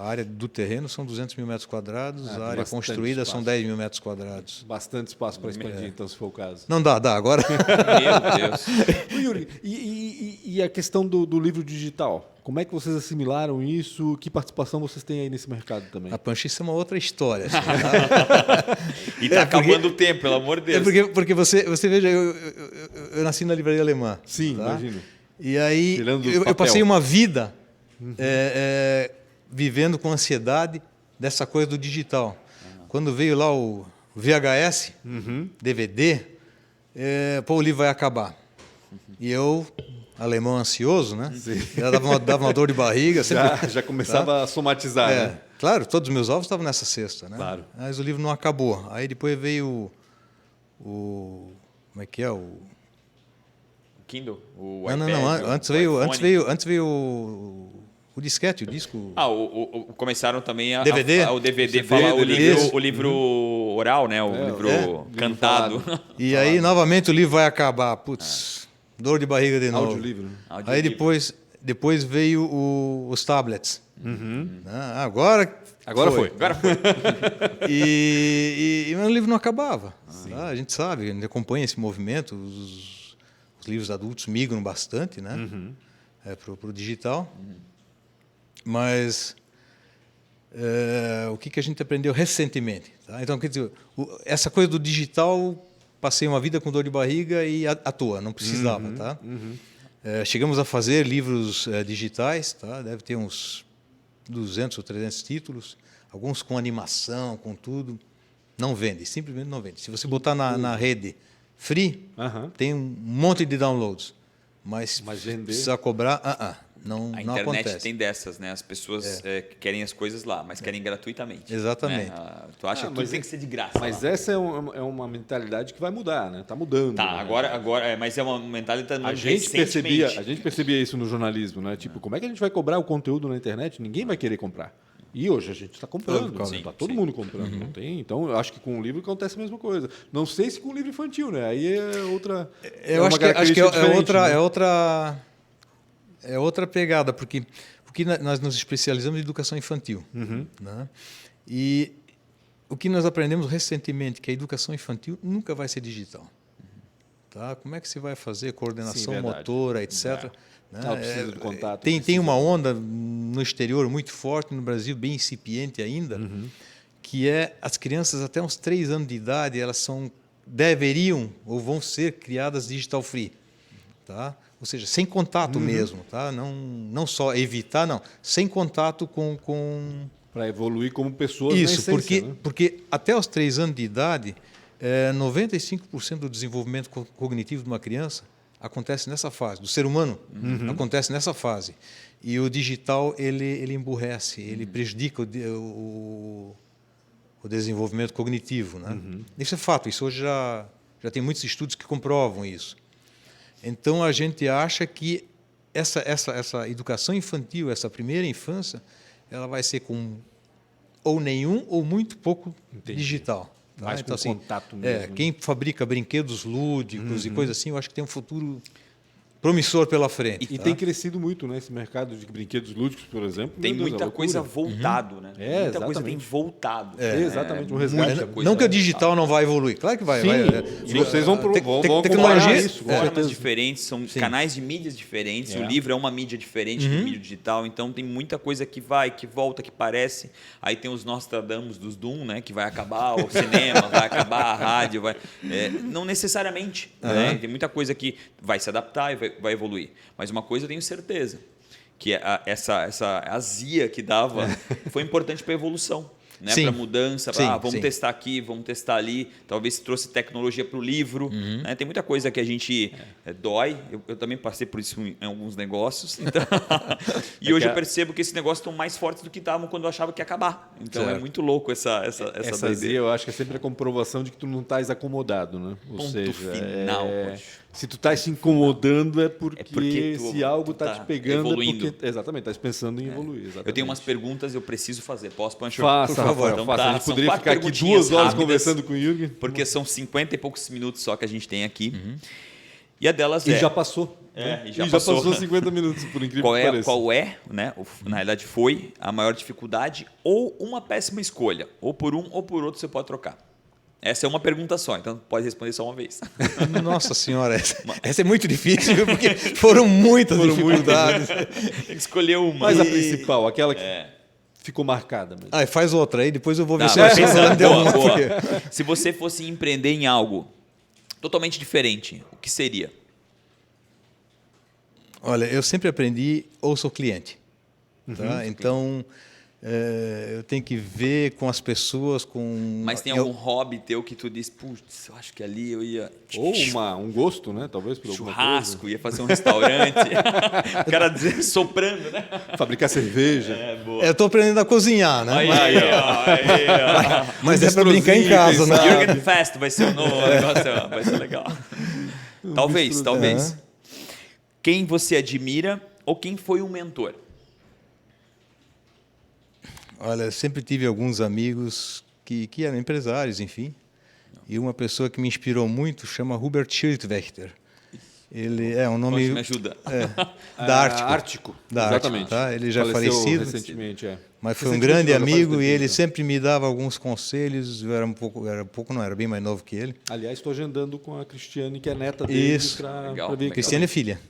Speaker 7: a área do terreno são 200 mil metros quadrados,
Speaker 1: tem
Speaker 7: a área
Speaker 1: bastante
Speaker 7: construída são
Speaker 1: espaço.
Speaker 7: 10 mil metros quadrados.
Speaker 1: Bastante espaço para expandir, então, se for o caso.
Speaker 7: Não dá, agora.
Speaker 2: Meu Deus.
Speaker 1: Ô, Yuri, e a questão do livro digital? Como é que vocês assimilaram isso? Que participação vocês têm aí nesse mercado também?
Speaker 7: A panchice é uma outra história. Assim, tá?
Speaker 2: E tá acabando o tempo, pelo amor de Deus.
Speaker 7: Porque você veja, eu nasci na livraria alemã.
Speaker 1: Sim,
Speaker 7: tá?
Speaker 1: imagino.
Speaker 7: E aí
Speaker 1: Tirando do
Speaker 7: eu
Speaker 1: papel.
Speaker 7: passei uma vida vivendo com ansiedade dessa coisa do digital. Quando veio lá o VHS, DVD, o livro vai acabar. E eu, alemão ansioso, né? Já dava uma dor de barriga. Sempre,
Speaker 1: Já começava a somatizar, né?
Speaker 7: Claro, todos os meus ovos estavam nessa cesta, né?
Speaker 1: Claro.
Speaker 7: Mas o livro não acabou. Aí depois veio como é que é? O
Speaker 2: Kindle, o
Speaker 7: Não,
Speaker 2: iPad,
Speaker 7: antes
Speaker 2: o
Speaker 7: veio,
Speaker 2: iPhone.
Speaker 7: antes veio o disquete, o disco.
Speaker 2: Começaram também
Speaker 7: DVD?
Speaker 2: o DVD
Speaker 1: CD,
Speaker 2: falar
Speaker 7: DVD.
Speaker 2: o livro oral, né? O livro cantado.
Speaker 7: E aí, novamente, o livro vai acabar. Putz, dor de barriga de novo.
Speaker 1: Audiolivro, né?
Speaker 7: Aí depois veio os tablets. Agora foi.
Speaker 2: Agora foi.
Speaker 7: E o livro não acabava. Tá? A gente sabe, a gente acompanha esse movimento. Os livros adultos migram bastante, né? Para o digital. Mas o que a gente aprendeu recentemente? Tá? Então, quer dizer, essa coisa do digital, passei uma vida com dor de barriga e à toa, não precisava. Tá? Chegamos a fazer livros digitais, tá? Deve ter uns 200 ou 300 títulos, alguns com animação, com tudo. Não vende, simplesmente não vende. Se você botar na rede free, tem um monte de downloads. Mas
Speaker 1: vender?
Speaker 7: precisa cobrar, não
Speaker 2: A internet
Speaker 7: acontece.
Speaker 2: tem dessas, né? As pessoas querem as coisas lá, mas querem gratuitamente.
Speaker 7: Exatamente.
Speaker 2: Né? Tu acha que tudo tem que ser de graça.
Speaker 1: Mas
Speaker 2: lá.
Speaker 1: essa é uma mentalidade que vai mudar, né? Tá mudando.
Speaker 2: Tá,
Speaker 1: né?
Speaker 2: agora, mas é uma mentalidade
Speaker 1: A gente percebia isso no jornalismo, né? Tipo, como é que a gente vai cobrar o conteúdo na internet? Ninguém vai querer comprar. E hoje a gente está comprando,
Speaker 2: Sim,
Speaker 1: está todo
Speaker 2: sim.
Speaker 1: mundo comprando, não tem? Então, eu acho que com o livro acontece a mesma coisa. Não sei se com o livro infantil, né? Aí é outra.
Speaker 7: Eu
Speaker 1: uma
Speaker 7: acho que é
Speaker 1: característica diferente,
Speaker 7: né? outra pegada, porque nós nos especializamos em educação infantil. Né? E o que nós aprendemos recentemente, que a educação infantil nunca vai ser digital. Tá? Como é que você vai fazer coordenação
Speaker 1: verdade.
Speaker 7: motora, etc. Né?
Speaker 1: Ela precisa do contato.
Speaker 7: Tem uma onda no exterior muito forte, no Brasil bem incipiente ainda, que é as crianças até uns 3 anos de idade, elas deveriam ou vão ser criadas digital free. Tá? Ou seja, sem contato mesmo. Tá? Não só evitar, não. Sem contato com...
Speaker 1: Para evoluir como pessoas
Speaker 7: Isso,
Speaker 1: na essência,
Speaker 7: porque até os 3 anos de idade, 95% do desenvolvimento cognitivo de uma criança acontece nessa fase, do ser humano, acontece nessa fase. E o digital, ele emburrece, ele prejudica o desenvolvimento cognitivo. Né? Isso é fato, isso hoje já tem muitos estudos que comprovam isso. Então, a gente acha que essa educação infantil, essa primeira infância, ela vai ser com ou nenhum ou muito pouco digital. Tá?
Speaker 1: Mais
Speaker 7: então,
Speaker 1: com contato mesmo.
Speaker 7: Quem fabrica brinquedos lúdicos e coisas assim, eu acho que tem um futuro promissor pela frente.
Speaker 1: E
Speaker 7: tá?
Speaker 1: tem crescido muito, né? Esse mercado de brinquedos lúdicos, por exemplo.
Speaker 2: Tem
Speaker 1: Meu Deus,
Speaker 2: muita
Speaker 1: é loucura.
Speaker 2: coisa voltado, né?
Speaker 1: É,
Speaker 2: Muita coisa tem
Speaker 1: exatamente.
Speaker 2: voltado.
Speaker 1: Exatamente, um resgate.
Speaker 2: muita coisa
Speaker 7: Não que o digital não vai evoluir, claro que vai.
Speaker 1: Sim, e vocês vão acompanhar
Speaker 7: tecnologia,
Speaker 1: isso, com
Speaker 2: Formas
Speaker 1: certeza.
Speaker 2: diferentes, são canais de mídias diferentes.
Speaker 1: É.
Speaker 2: O livro é uma mídia diferente do mídia digital, então tem muita coisa que vai, que volta, que parece. Aí tem os Nostradamus dos Doom, né? Que vai acabar o cinema, vai acabar a rádio, não necessariamente. Né? Tem muita coisa que vai se adaptar e vai evoluir. Mas uma coisa eu tenho certeza, que essa azia que dava foi importante para a evolução. Né, para mudança, vamos testar aqui, vamos testar ali. Talvez trouxe tecnologia para o livro. Né? Tem muita coisa que a gente dói. Eu também passei por isso em alguns negócios. Então, e hoje eu percebo que esses negócios estão mais fortes do que estavam quando eu achava que ia acabar. Então é muito louco essa
Speaker 1: azia, eu acho que é sempre a comprovação de que tu não estás acomodado, né? Ou
Speaker 2: Ponto
Speaker 1: seja,
Speaker 2: final.
Speaker 1: se tu estás se incomodando é porque
Speaker 2: tu
Speaker 1: se algo está te pegando
Speaker 2: evoluindo.
Speaker 1: é porque exatamente estás pensando em evoluir. Exatamente.
Speaker 2: Eu tenho umas perguntas, eu preciso fazer. Posso, Pancho?
Speaker 1: Faça, Rafael,
Speaker 2: Então
Speaker 1: faça.
Speaker 2: tá,
Speaker 1: A gente
Speaker 2: são
Speaker 1: poderia
Speaker 2: 4
Speaker 1: ficar aqui
Speaker 2: perguntinhas
Speaker 1: 2 horas
Speaker 2: rápidas,
Speaker 1: conversando com o Jürgen.
Speaker 2: porque são 50 e poucos minutos só que a gente tem aqui. E a delas
Speaker 1: E já passou.
Speaker 2: e já passou.
Speaker 1: 50 minutos, por incrível que pareça.
Speaker 2: Qual é, né? Na realidade foi a maior dificuldade ou uma péssima escolha. Ou por um ou por outro você pode trocar. Essa é uma pergunta só, então pode responder só uma vez.
Speaker 7: Nossa senhora, essa é muito difícil, viu? Porque foram muitas dificuldades.
Speaker 2: Tem que escolher uma.
Speaker 1: Mas a principal, aquela que ficou marcada mesmo.
Speaker 7: Faz outra aí, depois eu vou ver se
Speaker 2: Tá,
Speaker 7: eu
Speaker 2: pensa,
Speaker 7: deu
Speaker 2: boa,
Speaker 7: uma.
Speaker 2: boa.
Speaker 7: porque-
Speaker 2: Se você fosse empreender em algo totalmente diferente, o que seria?
Speaker 7: Olha, eu sempre aprendi, ouça o cliente. Tá? Então, eu tenho que ver com as pessoas, com...
Speaker 2: Mas tem algum hobby teu que tu diz, putz, eu acho que ali eu ia...
Speaker 1: Ou um gosto, né? Talvez por alguma
Speaker 2: Churrasco, ia fazer um restaurante. O cara soprando, né?
Speaker 1: coisa. Fabricar cerveja.
Speaker 2: Boa.
Speaker 7: Eu estou aprendendo a cozinhar, né?
Speaker 2: Aí, ó.
Speaker 7: Mas é para brincar em casa, né?
Speaker 2: Jürgen Fest vai ser o novo negócio, vai ser legal. Talvez. Quem você admira ou quem foi um mentor?
Speaker 7: Olha, eu sempre tive alguns amigos que eram empresários, enfim. E uma pessoa que me inspirou muito chama Hubert Schildwächter. Ele é um nome
Speaker 2: Me ajuda.
Speaker 7: da Ártico.
Speaker 1: Ártico.
Speaker 7: Da Ártico,
Speaker 1: Exatamente.
Speaker 7: tá? Ele já é
Speaker 1: Faleceu
Speaker 7: falecido,
Speaker 1: recentemente,
Speaker 7: mas foi um
Speaker 1: Recentemente,
Speaker 7: grande
Speaker 1: não, já faz
Speaker 7: amigo e
Speaker 1: tempinho,
Speaker 7: ele
Speaker 1: então.
Speaker 7: sempre me dava alguns conselhos. Eu era bem mais novo que ele.
Speaker 1: Aliás, estou agendando com a Cristiane, que é neta dele,
Speaker 7: Isso.
Speaker 1: para
Speaker 2: Legal,
Speaker 1: vir aqui.
Speaker 7: Cristiane é filha.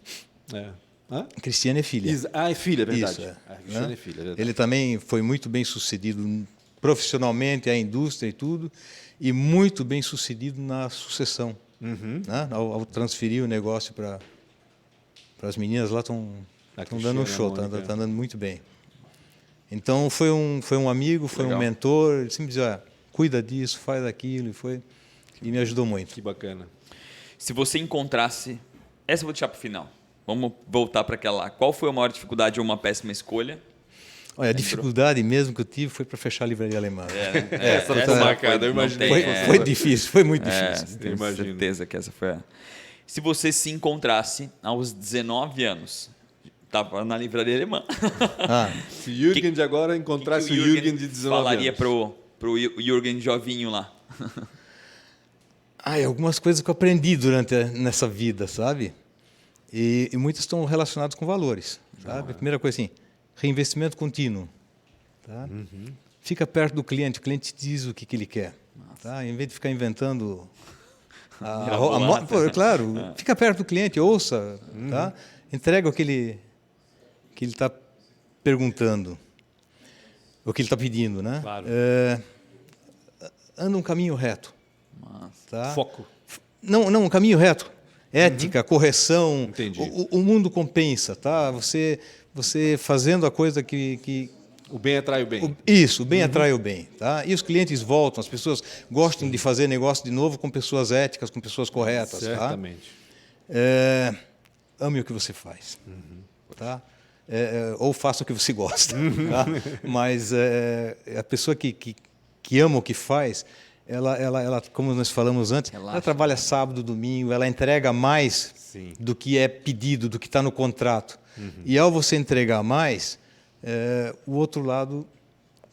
Speaker 1: É. Hã?
Speaker 7: Cristiane é filha.
Speaker 1: É filha, é verdade.
Speaker 7: Isso, é.
Speaker 1: A Cristiane
Speaker 7: Né?
Speaker 1: é filha, é verdade.
Speaker 7: Ele também foi muito bem sucedido profissionalmente, a indústria e tudo, e muito bem sucedido na sucessão. Né? Ao transferir o negócio para as meninas lá, estão dando um show, está andando muito bem. Então foi um amigo, foi
Speaker 1: Legal.
Speaker 7: um mentor, ele sempre dizia, cuida disso, faz aquilo, e me ajudou muito.
Speaker 1: Que bacana.
Speaker 2: Se você encontrasse... Essa eu vou deixar para o final. Vamos voltar para aquela lá. Qual foi a maior dificuldade ou uma péssima escolha?
Speaker 7: Olha, a dificuldade mesmo que eu tive foi para fechar a livraria alemã.
Speaker 1: Essa ficou marcada, eu imaginei.
Speaker 7: Foi difícil, foi muito difícil.
Speaker 2: Tenho
Speaker 1: imagino.
Speaker 2: certeza que essa foi a... Se você se encontrasse aos 19 anos, estava na livraria alemã,
Speaker 7: Ah,
Speaker 1: Se o Jürgen de agora encontrasse
Speaker 2: que
Speaker 1: o Jürgen de 19
Speaker 2: falaria
Speaker 1: anos.
Speaker 2: pro Jürgen jovinho lá?
Speaker 7: algumas coisas que eu aprendi nessa vida, sabe? E muitas estão relacionadas com valores, sabe? A primeira coisa assim, reinvestimento contínuo, tá? Fica perto do cliente, o cliente te diz o que ele quer, tá? Em vez de ficar inventando claro, fica perto do cliente, ouça, tá? Entrega o que ele está perguntando, o que ele está pedindo, né?
Speaker 1: Claro.
Speaker 7: Anda um caminho reto, tá?
Speaker 1: Foco.
Speaker 7: Não, um caminho reto. Ética, correção.
Speaker 1: Entendi.
Speaker 7: O mundo compensa, tá? Você fazendo a coisa que
Speaker 1: O bem atrai o bem.
Speaker 7: o bem atrai o bem, tá? E os clientes voltam, as pessoas gostam de fazer negócio de novo com pessoas éticas, com pessoas corretas,
Speaker 1: Certamente.
Speaker 7: tá? Ame o que você faz, tá? Ou faça o que você gosta, tá? Mas a pessoa que ama o que faz, ela, como nós falamos antes, ela trabalha sábado, domingo, ela entrega mais
Speaker 1: Sim.
Speaker 7: do que é pedido, do que está no contrato. E ao você entregar mais, o outro lado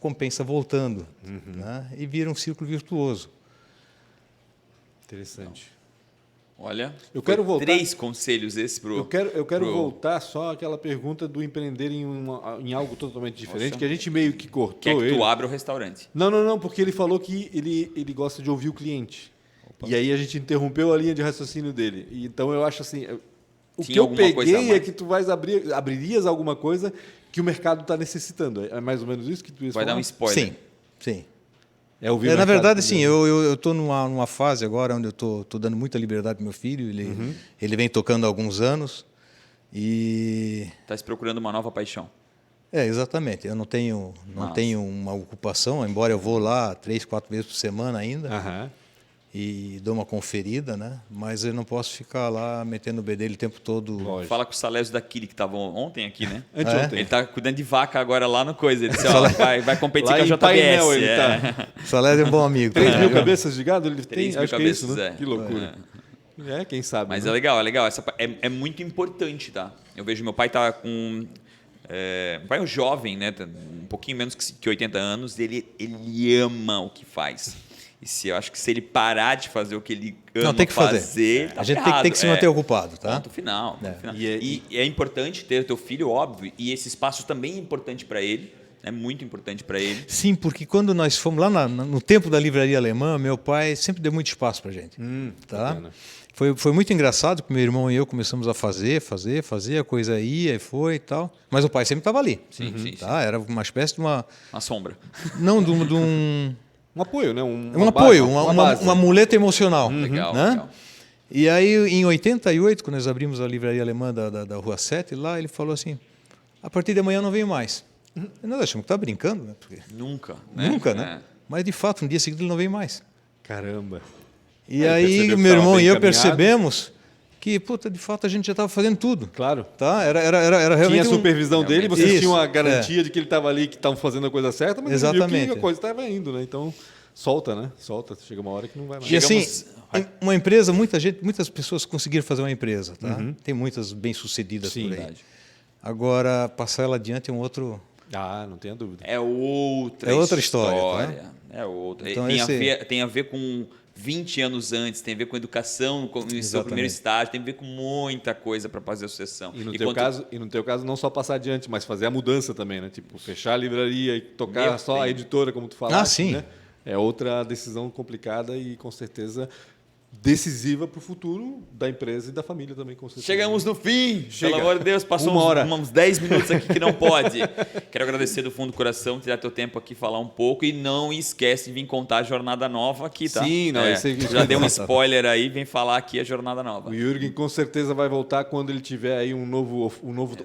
Speaker 7: compensa voltando, né? E vira um círculo virtuoso.
Speaker 1: Interessante.
Speaker 2: Olha,
Speaker 1: Eu quero
Speaker 2: foi
Speaker 1: voltar-
Speaker 2: 3 conselhos esse pro...
Speaker 1: Eu quero
Speaker 2: pro-
Speaker 1: voltar só àquela pergunta do empreender em algo totalmente diferente, que a gente meio que cortou
Speaker 2: Quer que
Speaker 1: ele.
Speaker 2: tu abra o restaurante.
Speaker 1: Não, porque ele falou que ele gosta de ouvir o cliente. E aí a gente interrompeu a linha de raciocínio dele. E então eu acho assim, o
Speaker 2: Tinha
Speaker 1: que eu
Speaker 2: alguma coisa a
Speaker 1: peguei é
Speaker 2: mais?
Speaker 1: que tu abririas alguma coisa que o mercado está necessitando. É mais ou menos isso que tu ia
Speaker 2: Vai
Speaker 1: falar?
Speaker 2: dar um spoiler.
Speaker 7: Sim.
Speaker 1: É ouvir o
Speaker 7: Na
Speaker 1: mercado
Speaker 7: verdade, sim,
Speaker 1: primeiro.
Speaker 7: eu estou numa fase agora onde eu estou dando muita liberdade para meu filho. Ele vem tocando há alguns anos e
Speaker 2: Tá se procurando uma nova paixão.
Speaker 7: exatamente. Eu não tenho uma ocupação, embora eu vou lá 3, 4 vezes por semana ainda
Speaker 1: Aham.
Speaker 7: e dou uma conferida, né? Mas eu não posso ficar lá metendo o bedelho o tempo todo.
Speaker 1: Lógico.
Speaker 2: Fala com o Salésio daqui, que estava ontem aqui, né?
Speaker 1: Anteontem.
Speaker 2: Ele tá cuidando de vaca agora lá no coisa. Ele disse, ó, vai competir
Speaker 1: Lá
Speaker 2: com a
Speaker 1: em
Speaker 2: JBS.
Speaker 1: Painel ele tá.
Speaker 7: Salário é um bom amigo.
Speaker 1: 3.000 cabeças de gado? Ele
Speaker 2: 3
Speaker 1: tem?
Speaker 2: mil
Speaker 1: Acho que é isso,
Speaker 2: cabeças,
Speaker 1: né? Que loucura. Quem sabe.
Speaker 2: Mas
Speaker 1: né?
Speaker 2: é legal, é legal. É muito importante, tá? Eu vejo meu pai tá com... meu pai é um jovem, né? Um pouquinho menos que 80 anos. Ele ama o que faz. Eu acho que se ele parar de fazer o que ele ama
Speaker 7: Tem que fazer.
Speaker 2: tá
Speaker 7: A gente
Speaker 2: ferrado.
Speaker 7: tem que se manter ocupado, tá?
Speaker 2: Ponto final. Ponto final.
Speaker 1: E
Speaker 2: E é importante ter o teu filho, óbvio, e esse espaço também é importante para ele, é muito importante para ele.
Speaker 7: Sim, porque quando nós fomos lá no tempo da livraria alemã, meu pai sempre deu muito espaço para gente. Tá?
Speaker 1: bacana.
Speaker 7: Foi muito engraçado que meu irmão e eu começamos a fazer, a coisa ia e foi e tal. Mas o pai sempre estava ali.
Speaker 2: Sim, sim,
Speaker 7: Tá? Era uma espécie de uma...
Speaker 2: Uma sombra.
Speaker 7: Não, de um
Speaker 1: um apoio, né?
Speaker 7: um apoio, uma muleta emocional.
Speaker 2: Legal,
Speaker 7: né?
Speaker 2: legal.
Speaker 7: E aí, em 88, quando nós abrimos a livraria alemã da Rua 7, lá ele falou assim, a partir de amanhã eu não venho mais. E nós achamos que tá brincando, né? Porque
Speaker 2: Nunca, né?
Speaker 7: nunca, né? Mas, de fato, no dia seguinte ele não veio mais.
Speaker 1: Caramba.
Speaker 7: E
Speaker 1: Ele
Speaker 7: aí,
Speaker 1: percebeu que
Speaker 7: meu
Speaker 1: tava
Speaker 7: irmão
Speaker 1: bem
Speaker 7: e eu
Speaker 1: encaminhado.
Speaker 7: percebemos que, puta, de fato, a gente já estava fazendo tudo.
Speaker 1: Claro.
Speaker 7: Tá? Era realmente
Speaker 1: Tinha a supervisão dele, vocês
Speaker 7: Isso,
Speaker 1: tinham a garantia de que ele estava ali, que estavam fazendo a coisa certa, mas ele viu
Speaker 7: Exatamente.
Speaker 1: que a coisa estava indo, né? Então, solta, né? Solta. Chega uma hora que não vai mais.
Speaker 7: E assim,
Speaker 2: Chegamos-
Speaker 7: uma empresa, muitas pessoas conseguiram fazer uma empresa, tá? Tem muitas bem-sucedidas
Speaker 1: Sim.
Speaker 7: por aí.
Speaker 2: Verdade.
Speaker 7: Agora, passar ela adiante é um outro...
Speaker 1: Ah, não tenha dúvida.
Speaker 2: É outra
Speaker 7: história, tá?
Speaker 2: É outra.
Speaker 7: Então,
Speaker 2: Tem a ver com 20 anos antes, tem a ver com educação no seu
Speaker 7: Exatamente.
Speaker 2: primeiro estágio, tem a ver com muita coisa para fazer a sucessão.
Speaker 1: E no teu caso, não só passar adiante, mas fazer a mudança também, né? Tipo, fechar a livraria e tocar
Speaker 2: Meu
Speaker 1: só a
Speaker 2: bem.
Speaker 1: editora, como tu falaste,
Speaker 7: sim.
Speaker 1: né? É outra decisão complicada e, com certeza, decisiva para o futuro da empresa e da família também, com certeza.
Speaker 2: Chegamos no fim.
Speaker 1: Chega.
Speaker 2: Pelo amor de Deus, passou
Speaker 1: Uma hora.
Speaker 2: uns 10 minutos aqui que não pode. Quero agradecer do fundo do coração, tirar teu tempo aqui, falar um pouco e não esquece de vir contar a jornada nova aqui, tá?
Speaker 1: Sim, não, isso aí-
Speaker 2: já deu um spoiler aí, vem falar aqui a jornada nova.
Speaker 1: O Jürgen com certeza vai voltar quando ele tiver aí um novo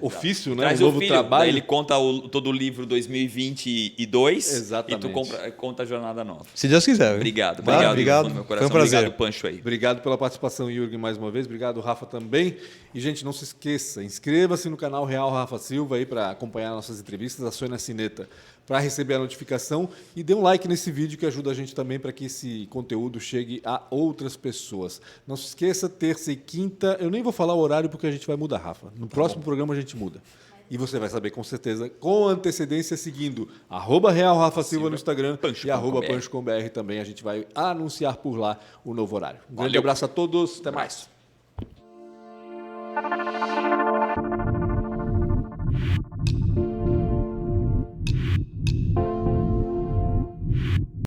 Speaker 1: ofício, né?
Speaker 2: Traz
Speaker 1: Um
Speaker 2: o
Speaker 1: novo
Speaker 2: filho,
Speaker 1: trabalho.
Speaker 2: daí ele conta todo o livro 2022
Speaker 1: Exatamente.
Speaker 2: e tu conta a jornada nova.
Speaker 7: Se Deus quiser. viu?
Speaker 2: Obrigado,
Speaker 7: Tá?
Speaker 2: obrigado,
Speaker 7: Obrigado.
Speaker 2: do fundo do meu
Speaker 7: Foi
Speaker 2: coração.
Speaker 7: um prazer.
Speaker 2: Obrigado, Pancho aí. aí.
Speaker 1: Obrigado pela participação, Jürgen, mais uma vez. Obrigado, Rafa, também. E, gente, não se esqueça, inscreva-se no canal Real Rafa Silva aí para acompanhar nossas entrevistas, acione a sineta para receber a notificação e dê um like nesse vídeo que ajuda a gente também para que esse conteúdo chegue a outras pessoas. Não se esqueça, terça e quinta, eu nem vou falar o horário porque a gente vai mudar, Rafa. No próximo programa a gente muda. E você vai saber com certeza, com antecedência, seguindo @Real Rafa Silva no Instagram e @PanchoComBR também. A gente vai anunciar por lá o novo horário. Um grande abraço a todos, até mais.